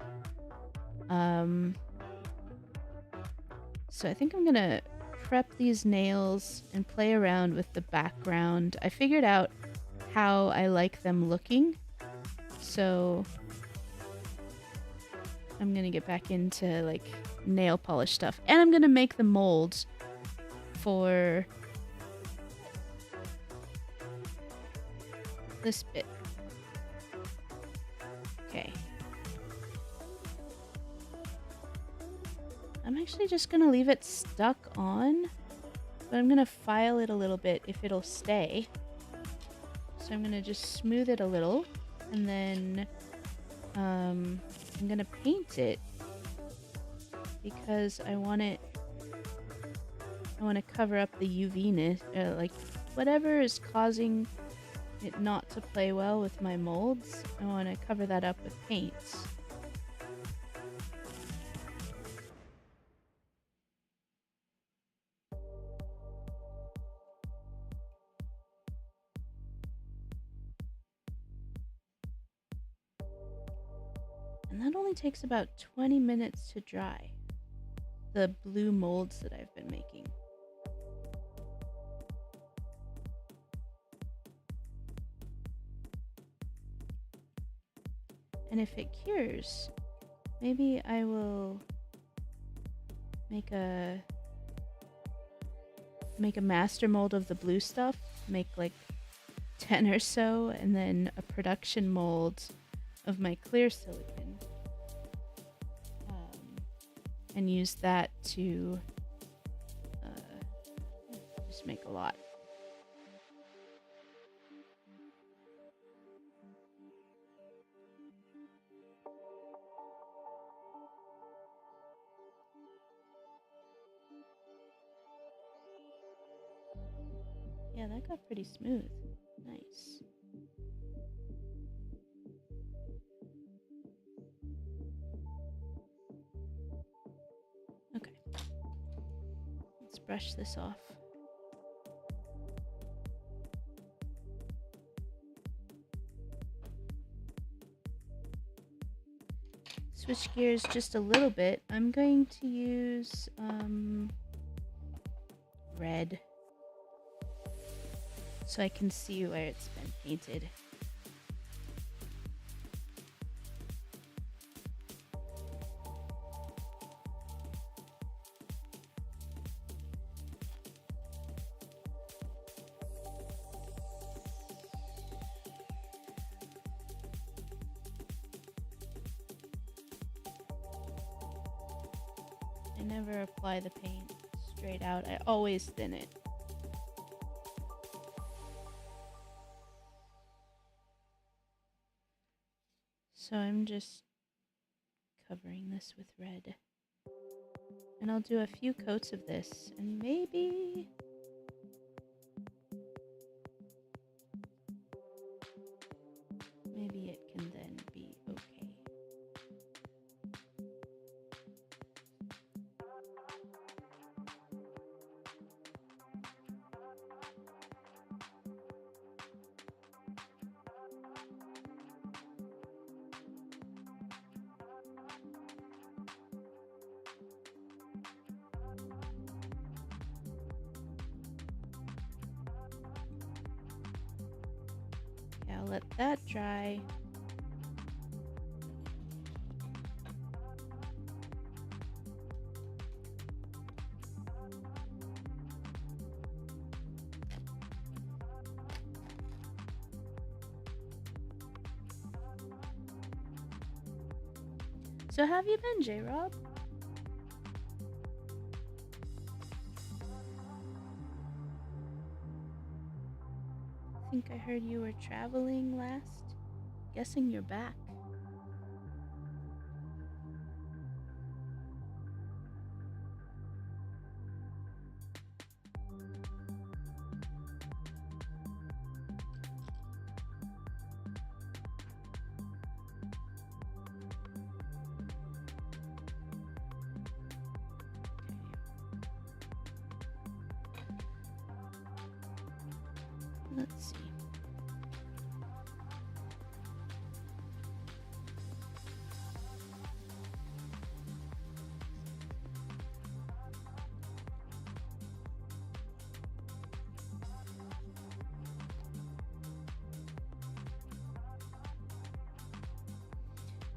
So I think I'm gonna prep these nails and play around with the background. I figured out how I like them looking, so I'm gonna get back into like nail polish stuff, and I'm gonna make the molds for this bit. Okay. I'm actually just gonna leave it stuck on, but I'm gonna file it a little bit if it'll stay. So I'm gonna just smooth it a little, and then I'm gonna paint it because I want to cover up the UV-ness, like whatever is causing it not to play well with my molds. I want to cover that up with paints. And that only takes about 20 minutes to dry, the blue molds that I've been making. And if it cures, maybe I will make a master mold of the blue stuff, make like 10 or so, and then a production mold of my clear silicone, and use that to just make a lot. Yeah, that got pretty smooth. Nice. Okay. Let's brush this off. Switch gears just a little bit. I'm going to use red so I can see where it's been painted. I never apply the paint straight out. I always thin it. So I'm just covering this with red. And I'll do a few coats of this, and maybe it can then be okay. I'll let that dry. So how have you been, heard you were traveling last. Guessing you're back. Let's see.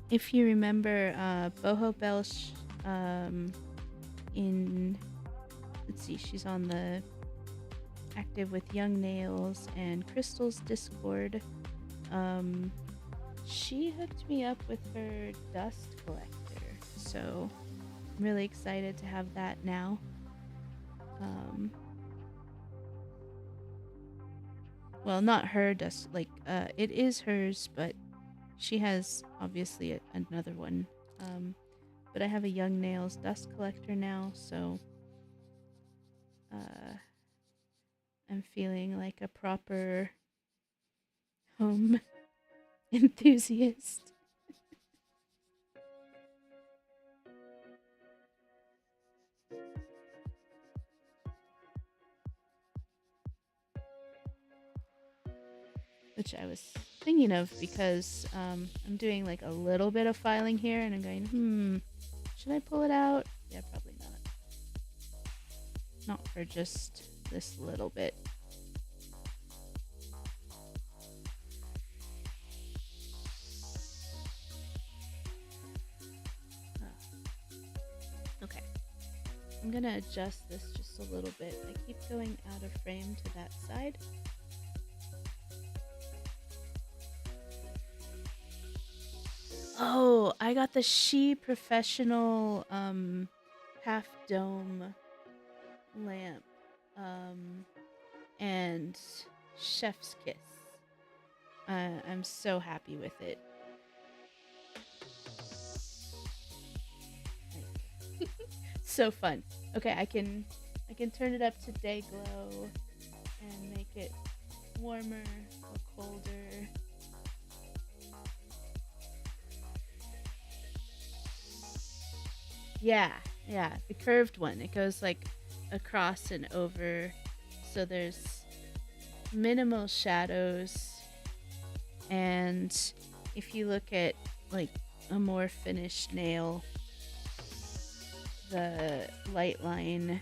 If you remember, Boho Belsh, in, let's see, she's on the active with Young Nails and Crystal's Discord. She hooked me up with her dust collector, so I'm really excited to have that now. Well, not her dust, like, it is hers, but she has obviously another one. But I have a Young Nails dust collector now, so I'm feeling like a proper home enthusiast. Which I was thinking of because I'm doing like a little bit of filing here and I'm going, should I pull it out? Yeah, probably not. Not for just this little bit. Okay. I'm gonna adjust this just a little bit. I keep going out of frame to that side. Oh, I got the She Professional half dome lamp and Chef's Kiss. I'm so happy with it. So fun. Okay, I can turn it up to day glow and make it warmer or colder. Yeah, the curved one. It goes like across and over, so there's minimal shadows. And if you look at like a more finished nail, the light line,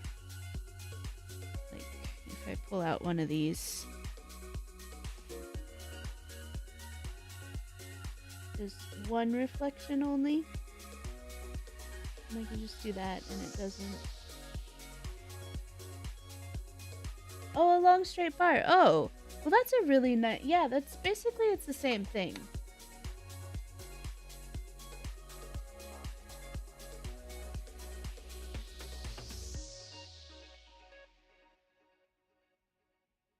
like if I pull out one of these, there's one reflection only. And I can just do that and it doesn't. Oh, a long straight bar. Oh, well that's a really nice, yeah, that's basically, it's the same thing.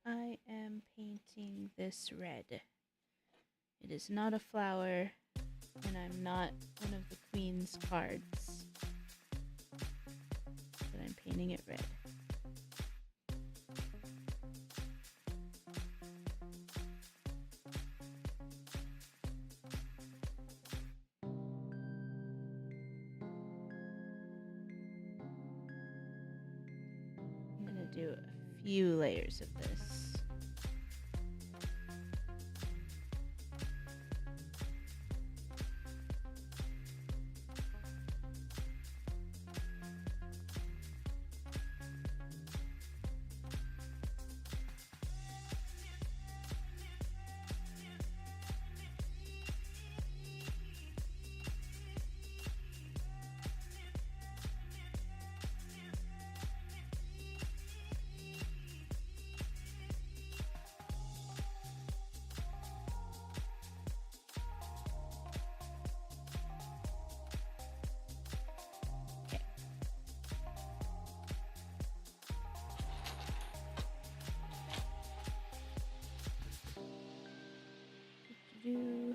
I am painting this red. It is not a flower, and I'm not one of the Queen's cards. But I'm painting it red. I'm gonna do a few layers of this. do.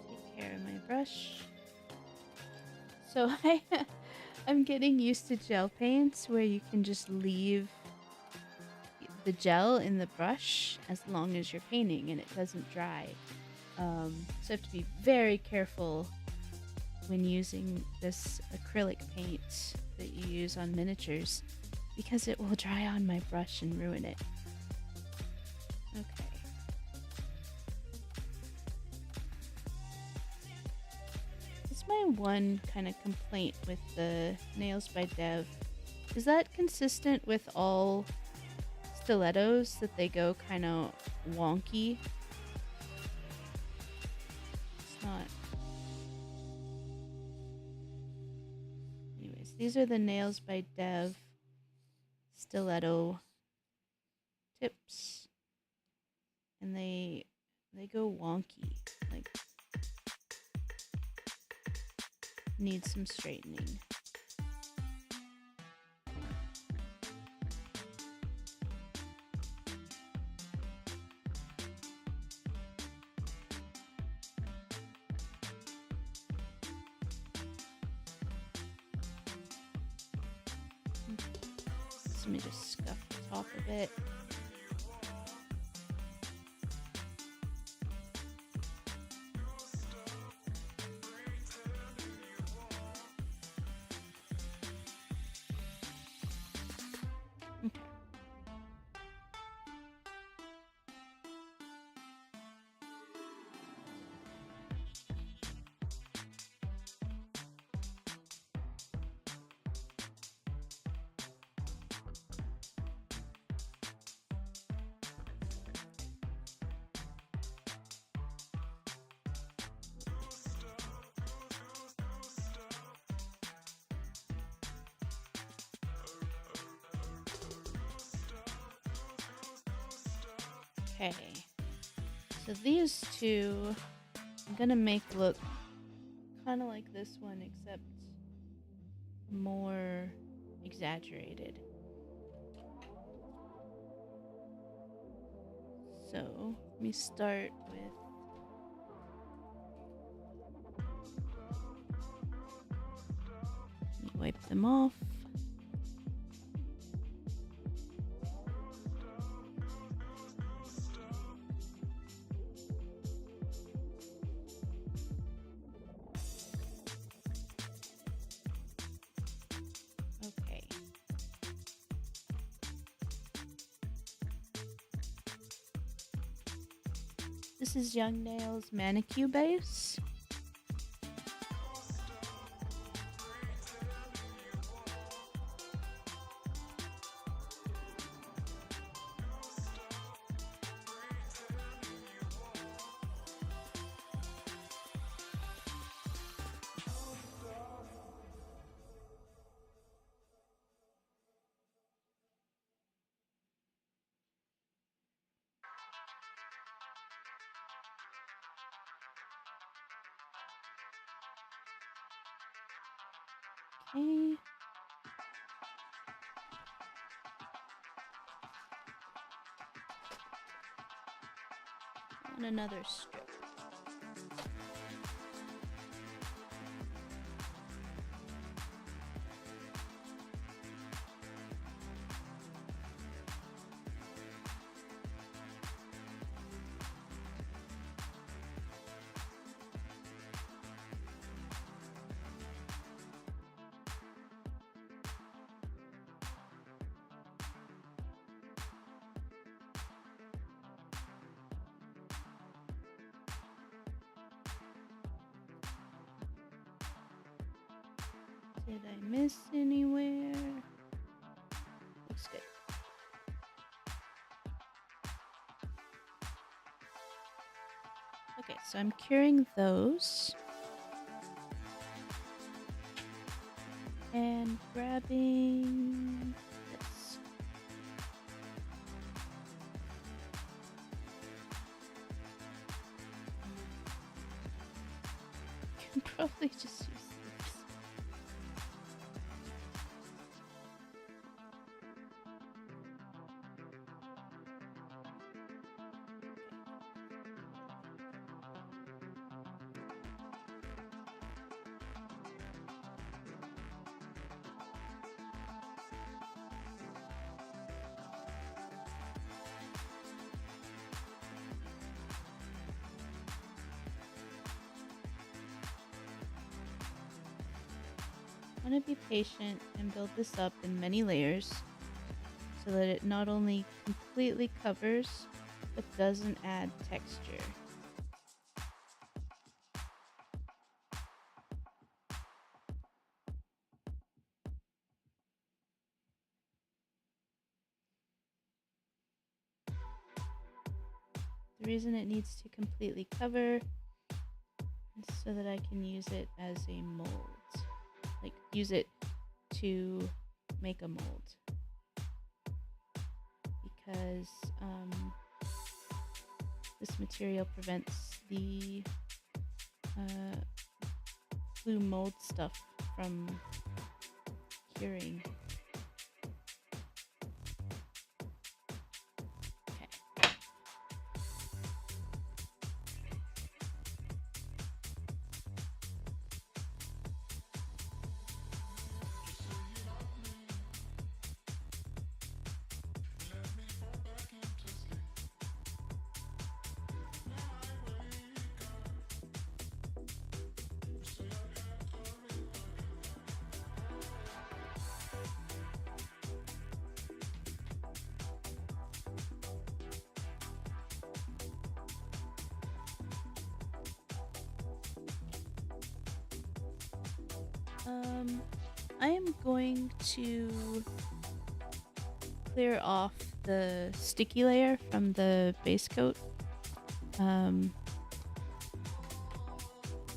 Take care of my brush. So I'm getting used to gel paints where you can just leave the gel in the brush as long as you're painting and it doesn't dry. So I have to be very careful when using this acrylic paint that you use on miniatures because it will dry on my brush and ruin it. Okay. That's my one kind of complaint with the Nails by Dev. Is that consistent with all stilettos that they go kind of wonky? It's not. Anyways, these are the Nails by Dev stiletto tips, and they go wonky, like need some straightening. So let me just scuff the top of it. Okay, so these two I'm gonna make look kind of like this one, except more exaggerated. So let me start with wipe them off. Okay. This is Young Nails Manicure Base. Okay. And another strip. Did I miss anywhere? Looks good. Okay, so I'm curing those. And grabbing this. can probably just use this. I want to be patient and build this up in many layers so that it not only completely covers but doesn't add texture. The reason it needs to completely cover is so that I can use it as a mold. Like, use it to make a mold. Because this material prevents the blue mold stuff from curing. I am going to clear off the sticky layer from the base coat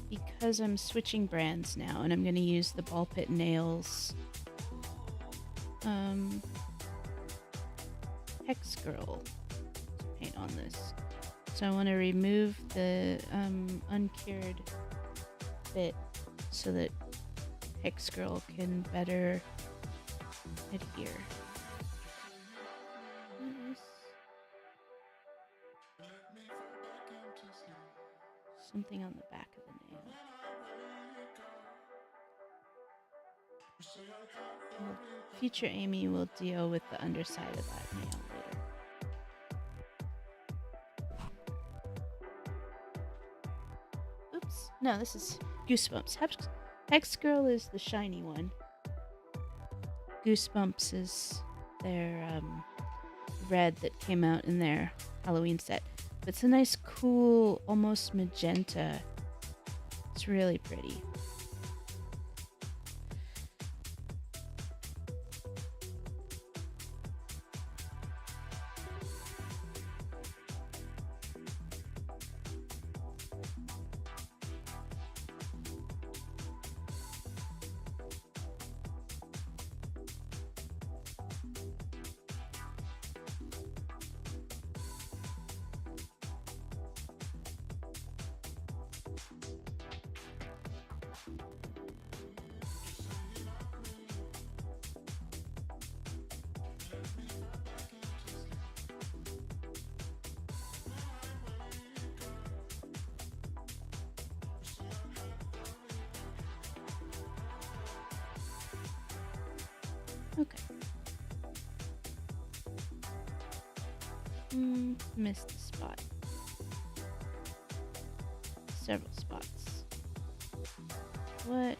because I'm switching brands now and I'm going to use the Ball Pit Nails Hex Girl to paint on this. So I want to remove the uncured bit so that Hex Girl can better adhere. Something on the back of the nail. Well, future Amy will deal with the underside of that nail later. Oops. No, this is Goosebumps. Hex Girl is the shiny one. Goosebumps is their red that came out in their Halloween set. But it's a nice, cool, almost magenta. It's really pretty. Okay. Missed a spot. Several spots. What?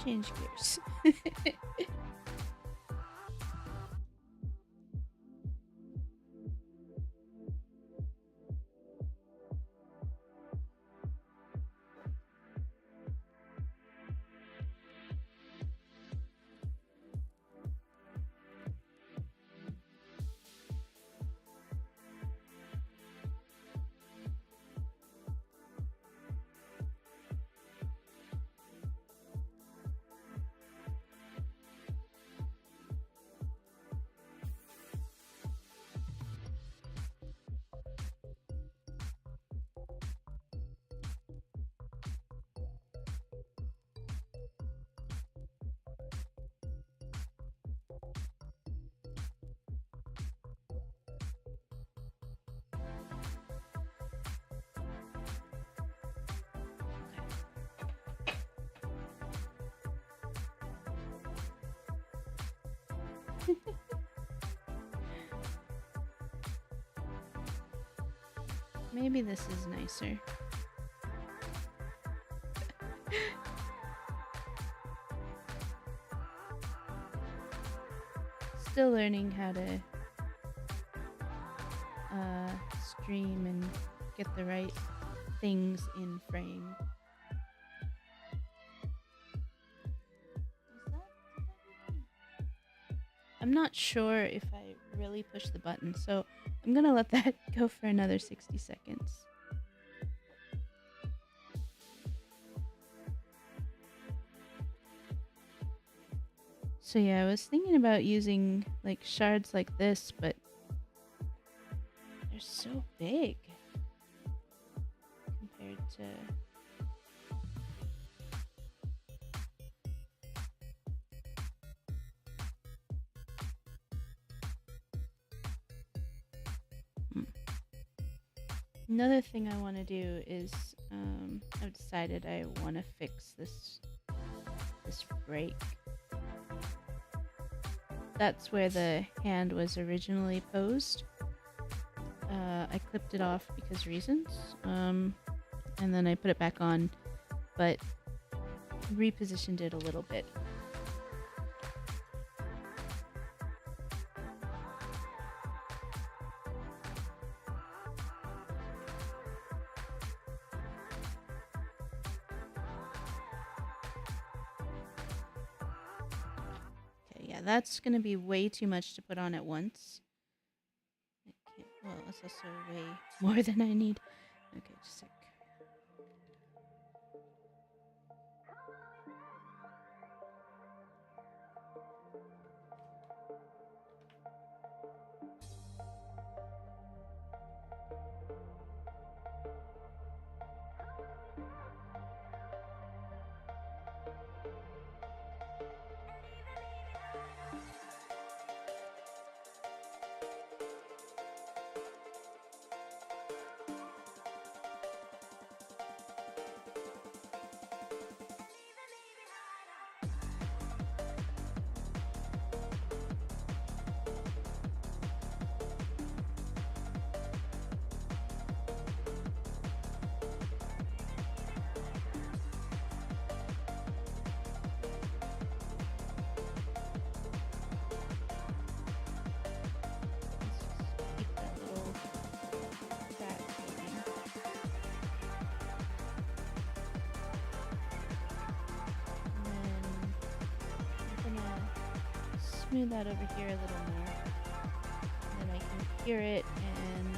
change gears. Maybe this is nicer. Still learning how to stream and get the right things in frame. I'm not sure if I really pushed the button, so I'm gonna let that go for another 60 seconds. So yeah, I was thinking about using like shards like this, but they're so big compared to... Another thing I want to do is I've decided I want to fix this break. That's where the hand was originally posed. I clipped it off because reasons, and then I put it back on, but repositioned it a little bit. That's gonna be way too much to put on at once. Well, it's also way more than I need. Okay, just a sec. Smooth that over here a little more, and then I can cure it and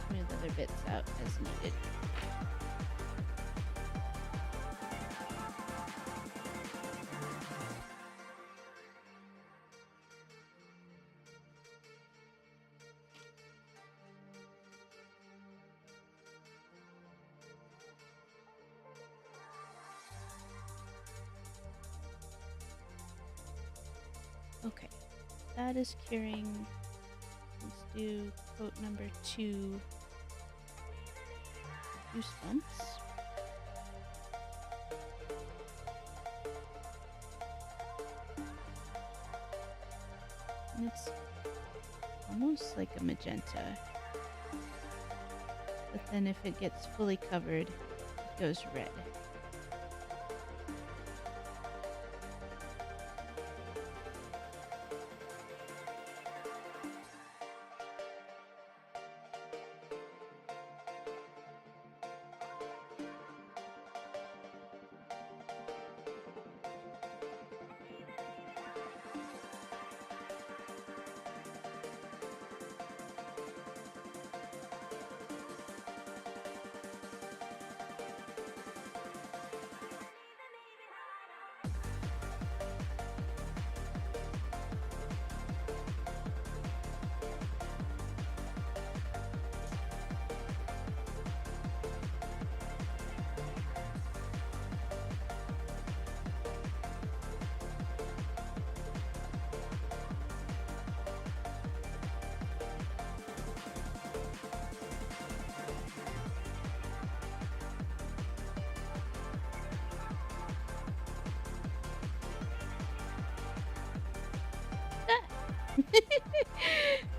smooth other bits out as needed. Okay, that is curing. Let's do coat number 2, Goosebumps. And it's almost like a magenta. But then if it gets fully covered, it goes red.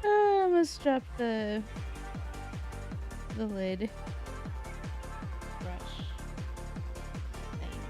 Oh, I almost dropped the lid brush thing.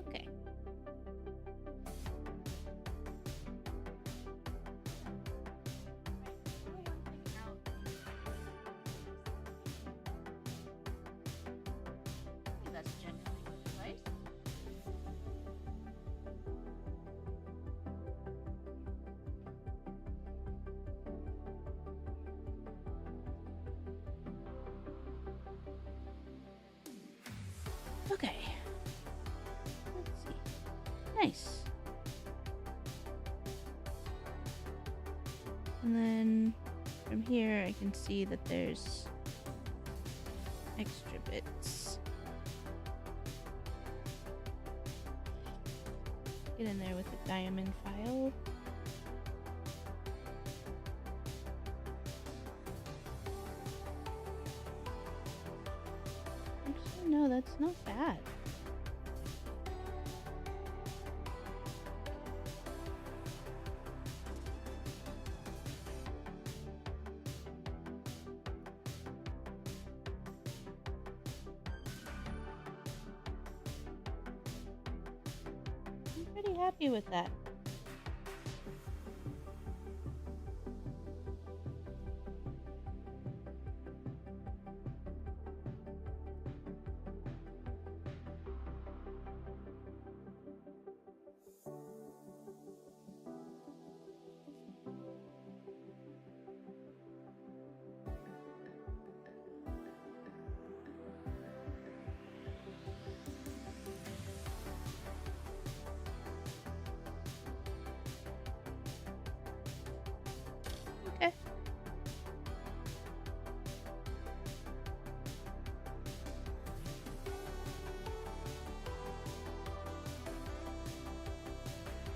Okay. That's generally what device. Okay. Let's see. Nice. And then from here I can see that there's extra bits. Get in there with the diamond file. Actually, no, that's not bad. I'm pretty happy with that. Okay.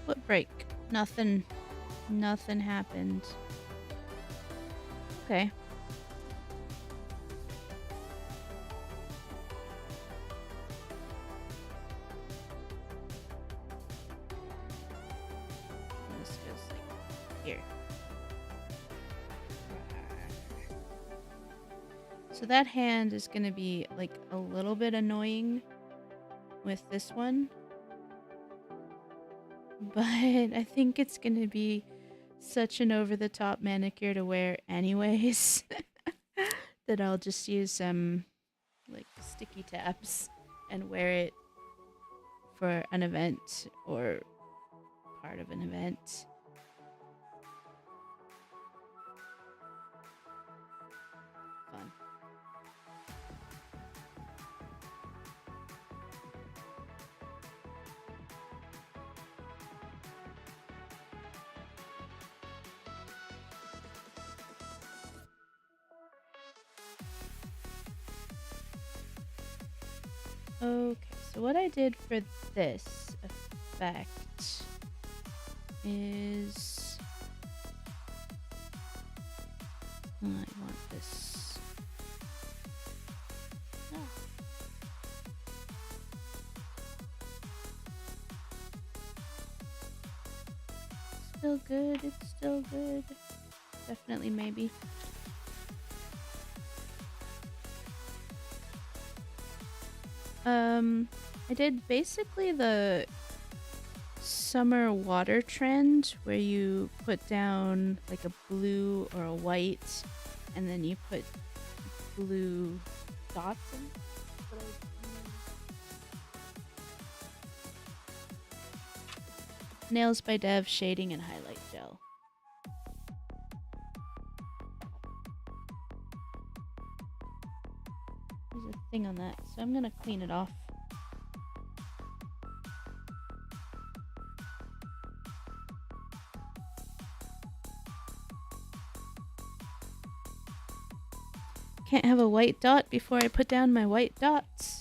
What break? Nothing. Nothing happened. Okay. This goes like here. So that hand is going to be like a little bit annoying with this one. But I think it's going to be such an over-the-top manicure to wear anyways that I'll just use some like sticky tabs and wear it for an event or part of an event. Fun. Okay, so what I did for this effect is I want this. Oh. Still good, it's still good. Definitely maybe. I did basically the summer water trend where you put down like a blue or a white and then you put blue dots in. Nails by Dev shading and highlight gel. There's a thing on that, so I'm gonna clean it off. Can't have a white dot before I put down my white dots.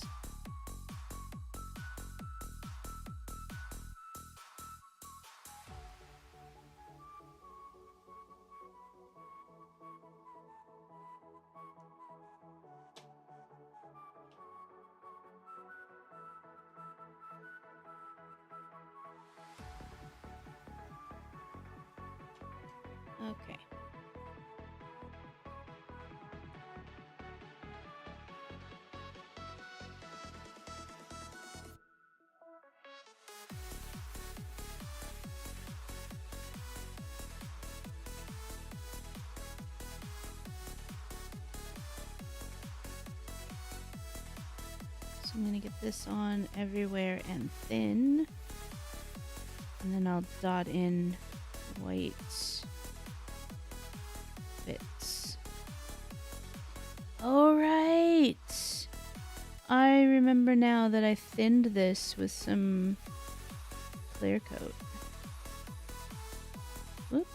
Okay. So I'm gonna get this on everywhere and thin. And then I'll dot in white bits. Alright! I remember now that I thinned this with some clear coat. Whoops.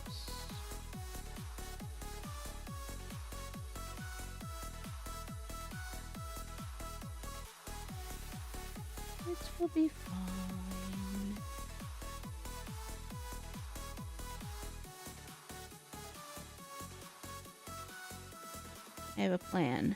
It will be fine. I have a plan.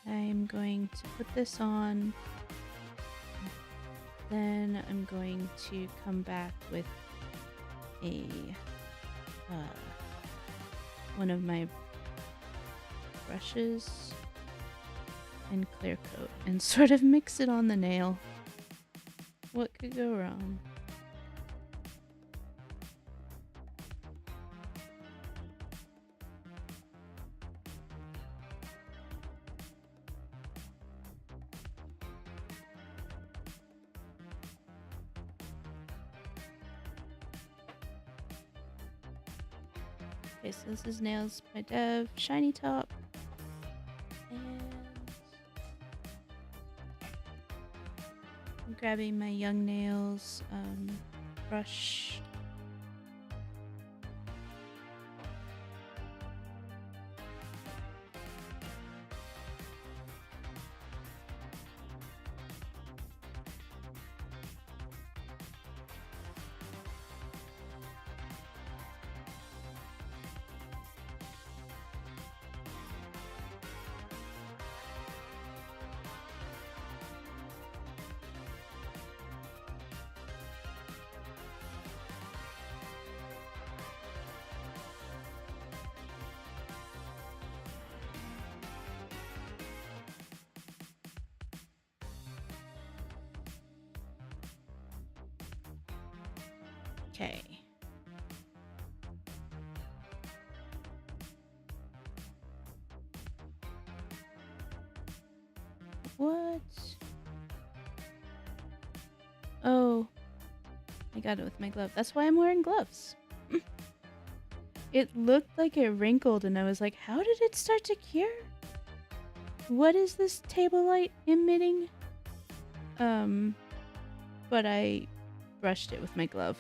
I'm going to put this on. Then I'm going to come back with a one of my brushes and clear coat and sort of mix it on the nail. What could go wrong? Okay, so this is Nails by Dev, shiny top. And I'm grabbing my Young Nails brush. Okay. What? Oh, I got it with my glove. That's why I'm wearing gloves. It looked like it wrinkled, and I was like, how did it start to cure? What is this table light emitting? But I brushed it with my glove.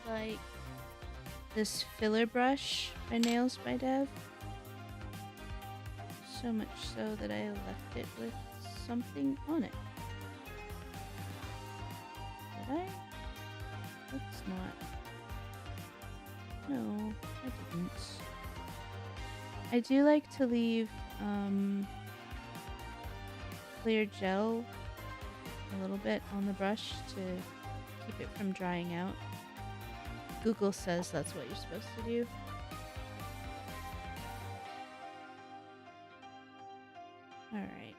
Like this filler brush by Nails by Dev. So much so that I left it with something on it. Did I? That's not. No, I didn't. I do like to leave clear gel a little bit on the brush to keep it from drying out. Google says that's what you're supposed to do. Alright.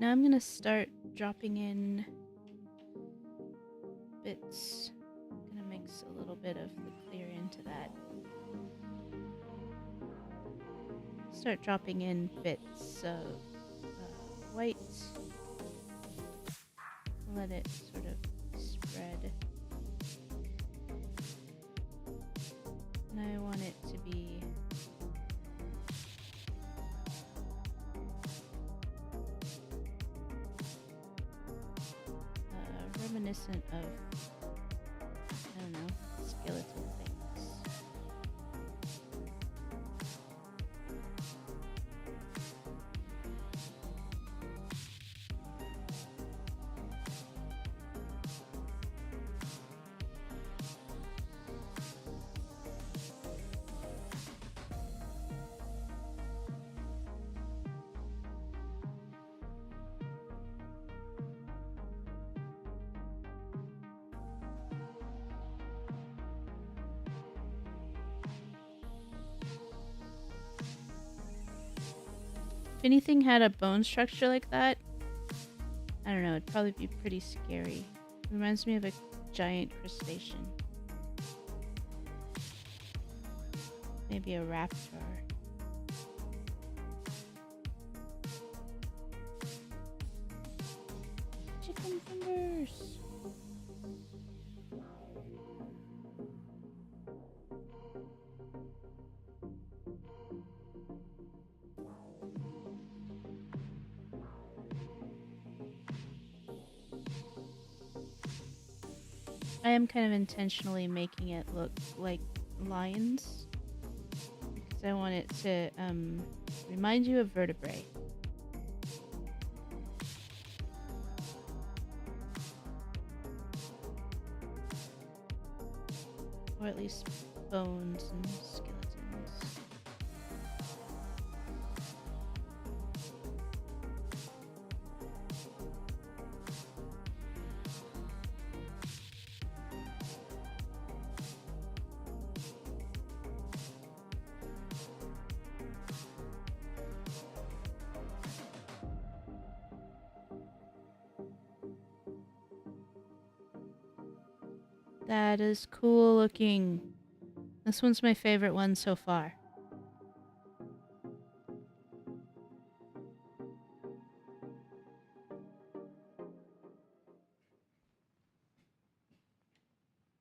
Now I'm gonna start dropping in bits. I'm gonna mix a little bit of the clear into that. Start dropping in bits of white. Let it sort of spread. And I want it to be reminiscent of, I don't know, skeletal things. If anything had a bone structure like that, I don't know, it'd probably be pretty scary. It reminds me of a giant crustacean. Maybe a raptor. Chicken fingers! I am kind of intentionally making it look like lions because I want it to remind you of vertebrae. Or at least bones and skeletons. That is cool looking. This one's my favorite one so far.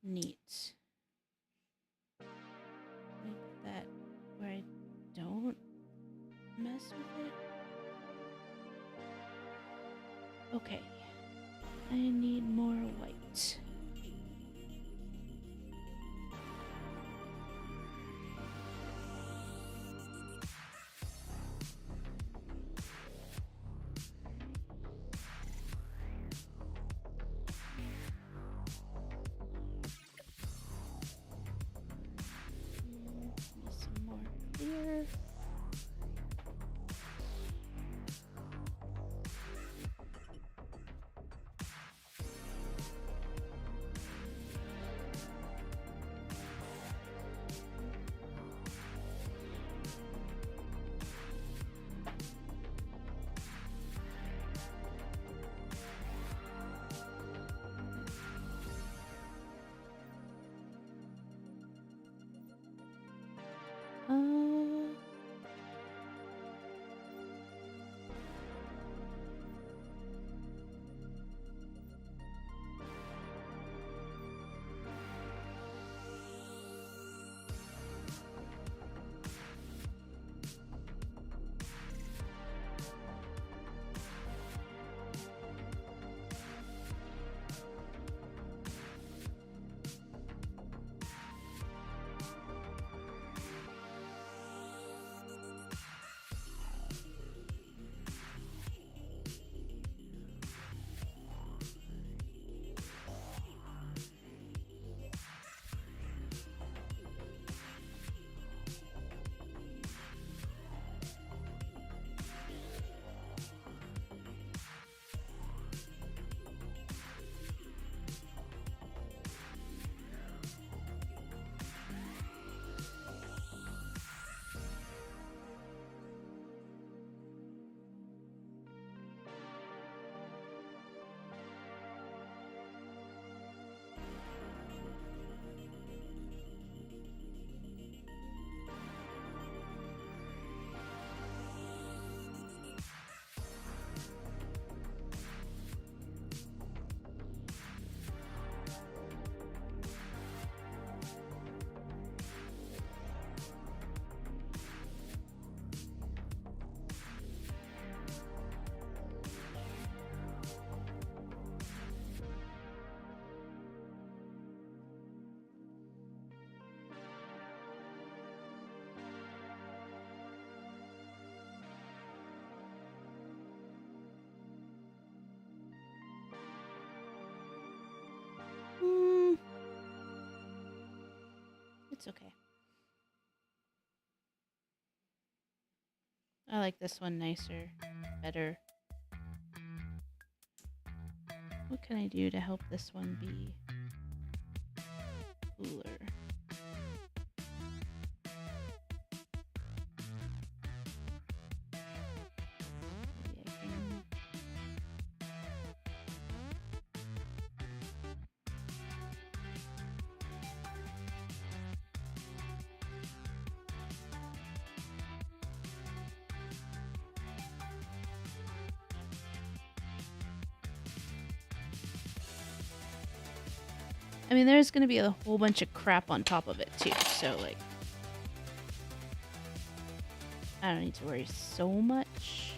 Neat. Make that where I don't mess with it. Okay. I need more white. It's okay. I like this one nicer, better. What can I do to help this one be cooler? Maybe I can... I mean, there's going to be a whole bunch of crap on top of it, too. So, like, I don't need to worry so much.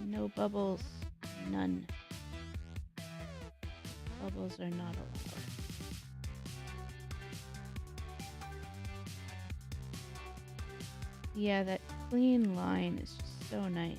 No bubbles. None. Bubbles are not allowed. Yeah, that clean line is just so nice.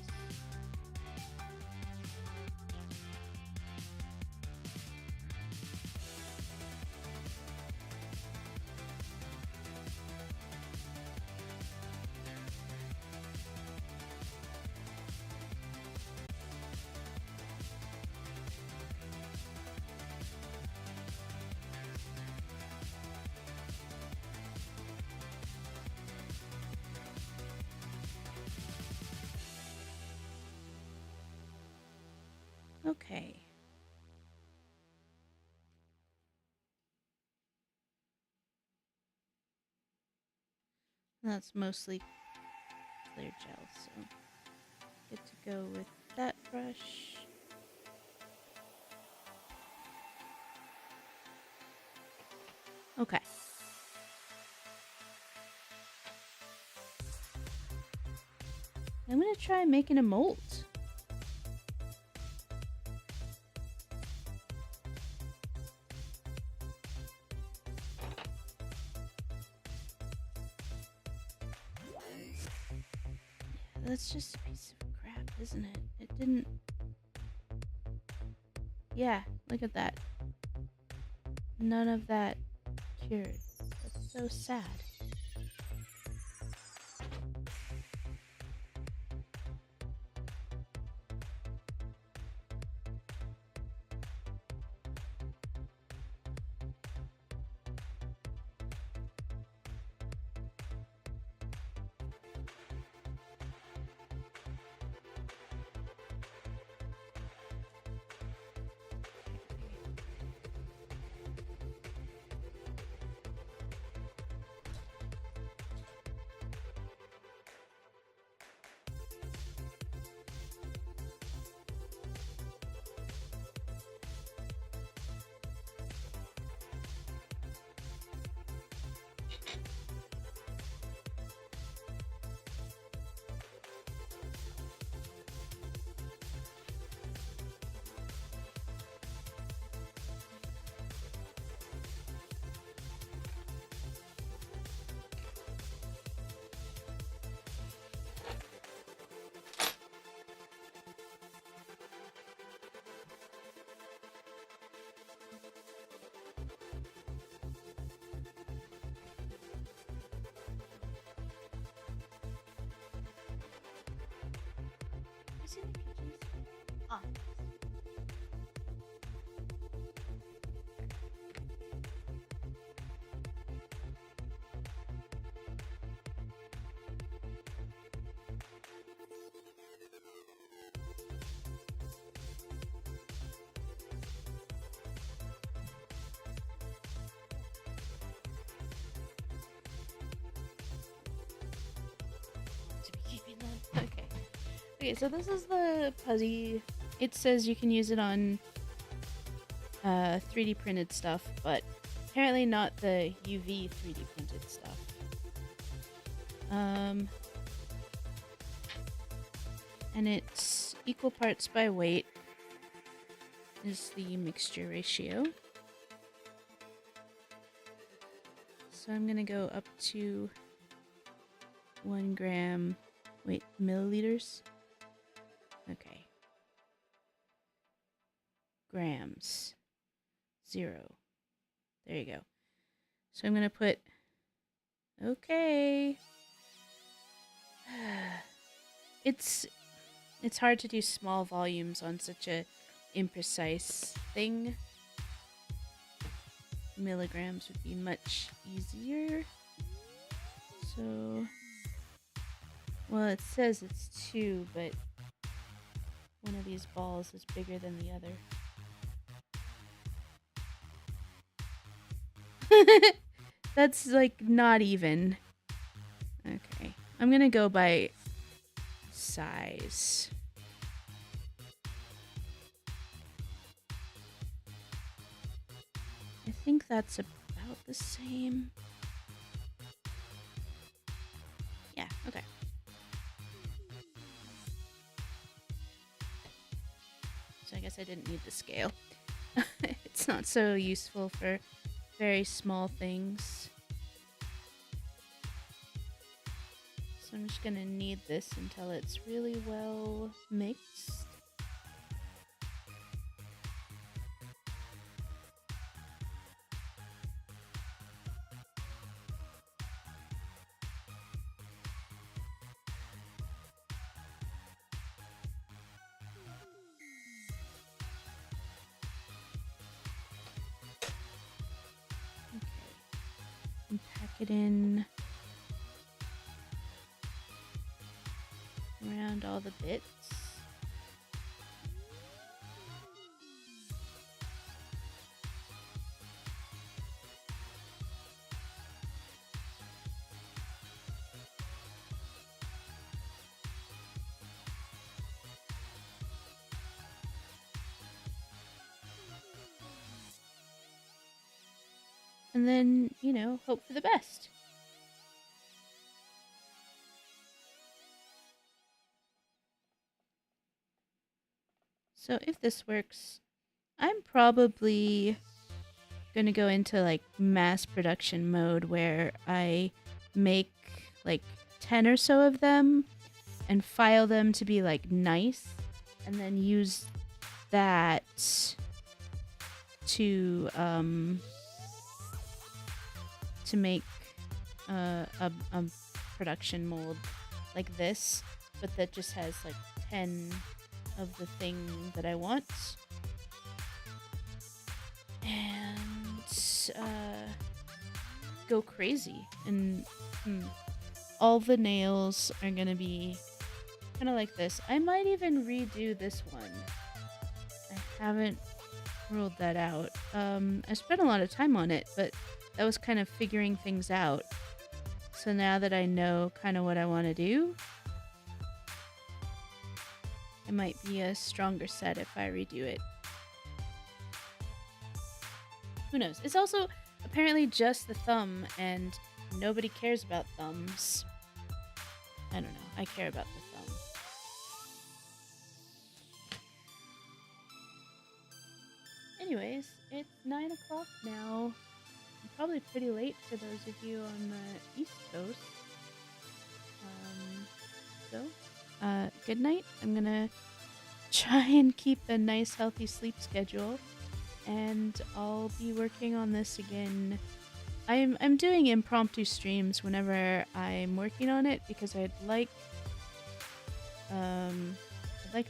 Okay. That's mostly clear gel, so good to go with that brush. Okay. I'm gonna try making a mold. That's just a piece of crap, isn't it? It didn't... Yeah, look at that. None of that cured. That's so sad. Is it the peaches? Ah. To be keeping that. Okay. Okay, so this is the putty. It says you can use it on 3D printed stuff, but apparently not the UV 3D printed stuff. And it's equal parts by weight is the mixture ratio. So I'm gonna go up to 1 gram Wait, milliliters? Okay. Grams. 0. There you go. So I'm going to put... Okay. It's hard to do small volumes on such a imprecise thing. Milligrams would be much easier. So, well, it says it's 2, but one of these balls is bigger than the other. That's like not even. Okay, I'm gonna go by size. I think that's about the same. Yeah, okay. So I guess I didn't need the scale. It's not so useful for very small things. So I'm just gonna knead this until it's really well mixed. And pack it in around all the bits. And then, you know, hope for the best. So if this works, I'm probably gonna go into like mass production mode where I make like 10 or so of them and file them to be like nice and then use that to make a production mold like this, but that just has like 10 of the thing that I want. And go crazy. And all the nails are gonna be kind of like this. I might even redo this one. I haven't ruled that out. I spent a lot of time on it, but that was kind of figuring things out. So now that I know kind of what I want to do, it might be a stronger set if I redo it. Who knows? It's also apparently just the thumb, and nobody cares about thumbs. I don't know. I care about the thumb. Anyways, it's 9 o'clock now. Probably pretty late for those of you on the East Coast. Good night. I'm gonna try and keep a nice, healthy sleep schedule, and I'll be working on this again. I'm doing impromptu streams whenever I'm working on it because I'd like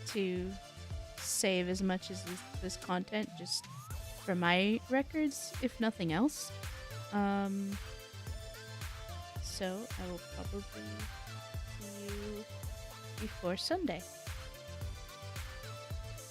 to save as much as this content just for my records, if nothing else. So I will probably see you before Sunday.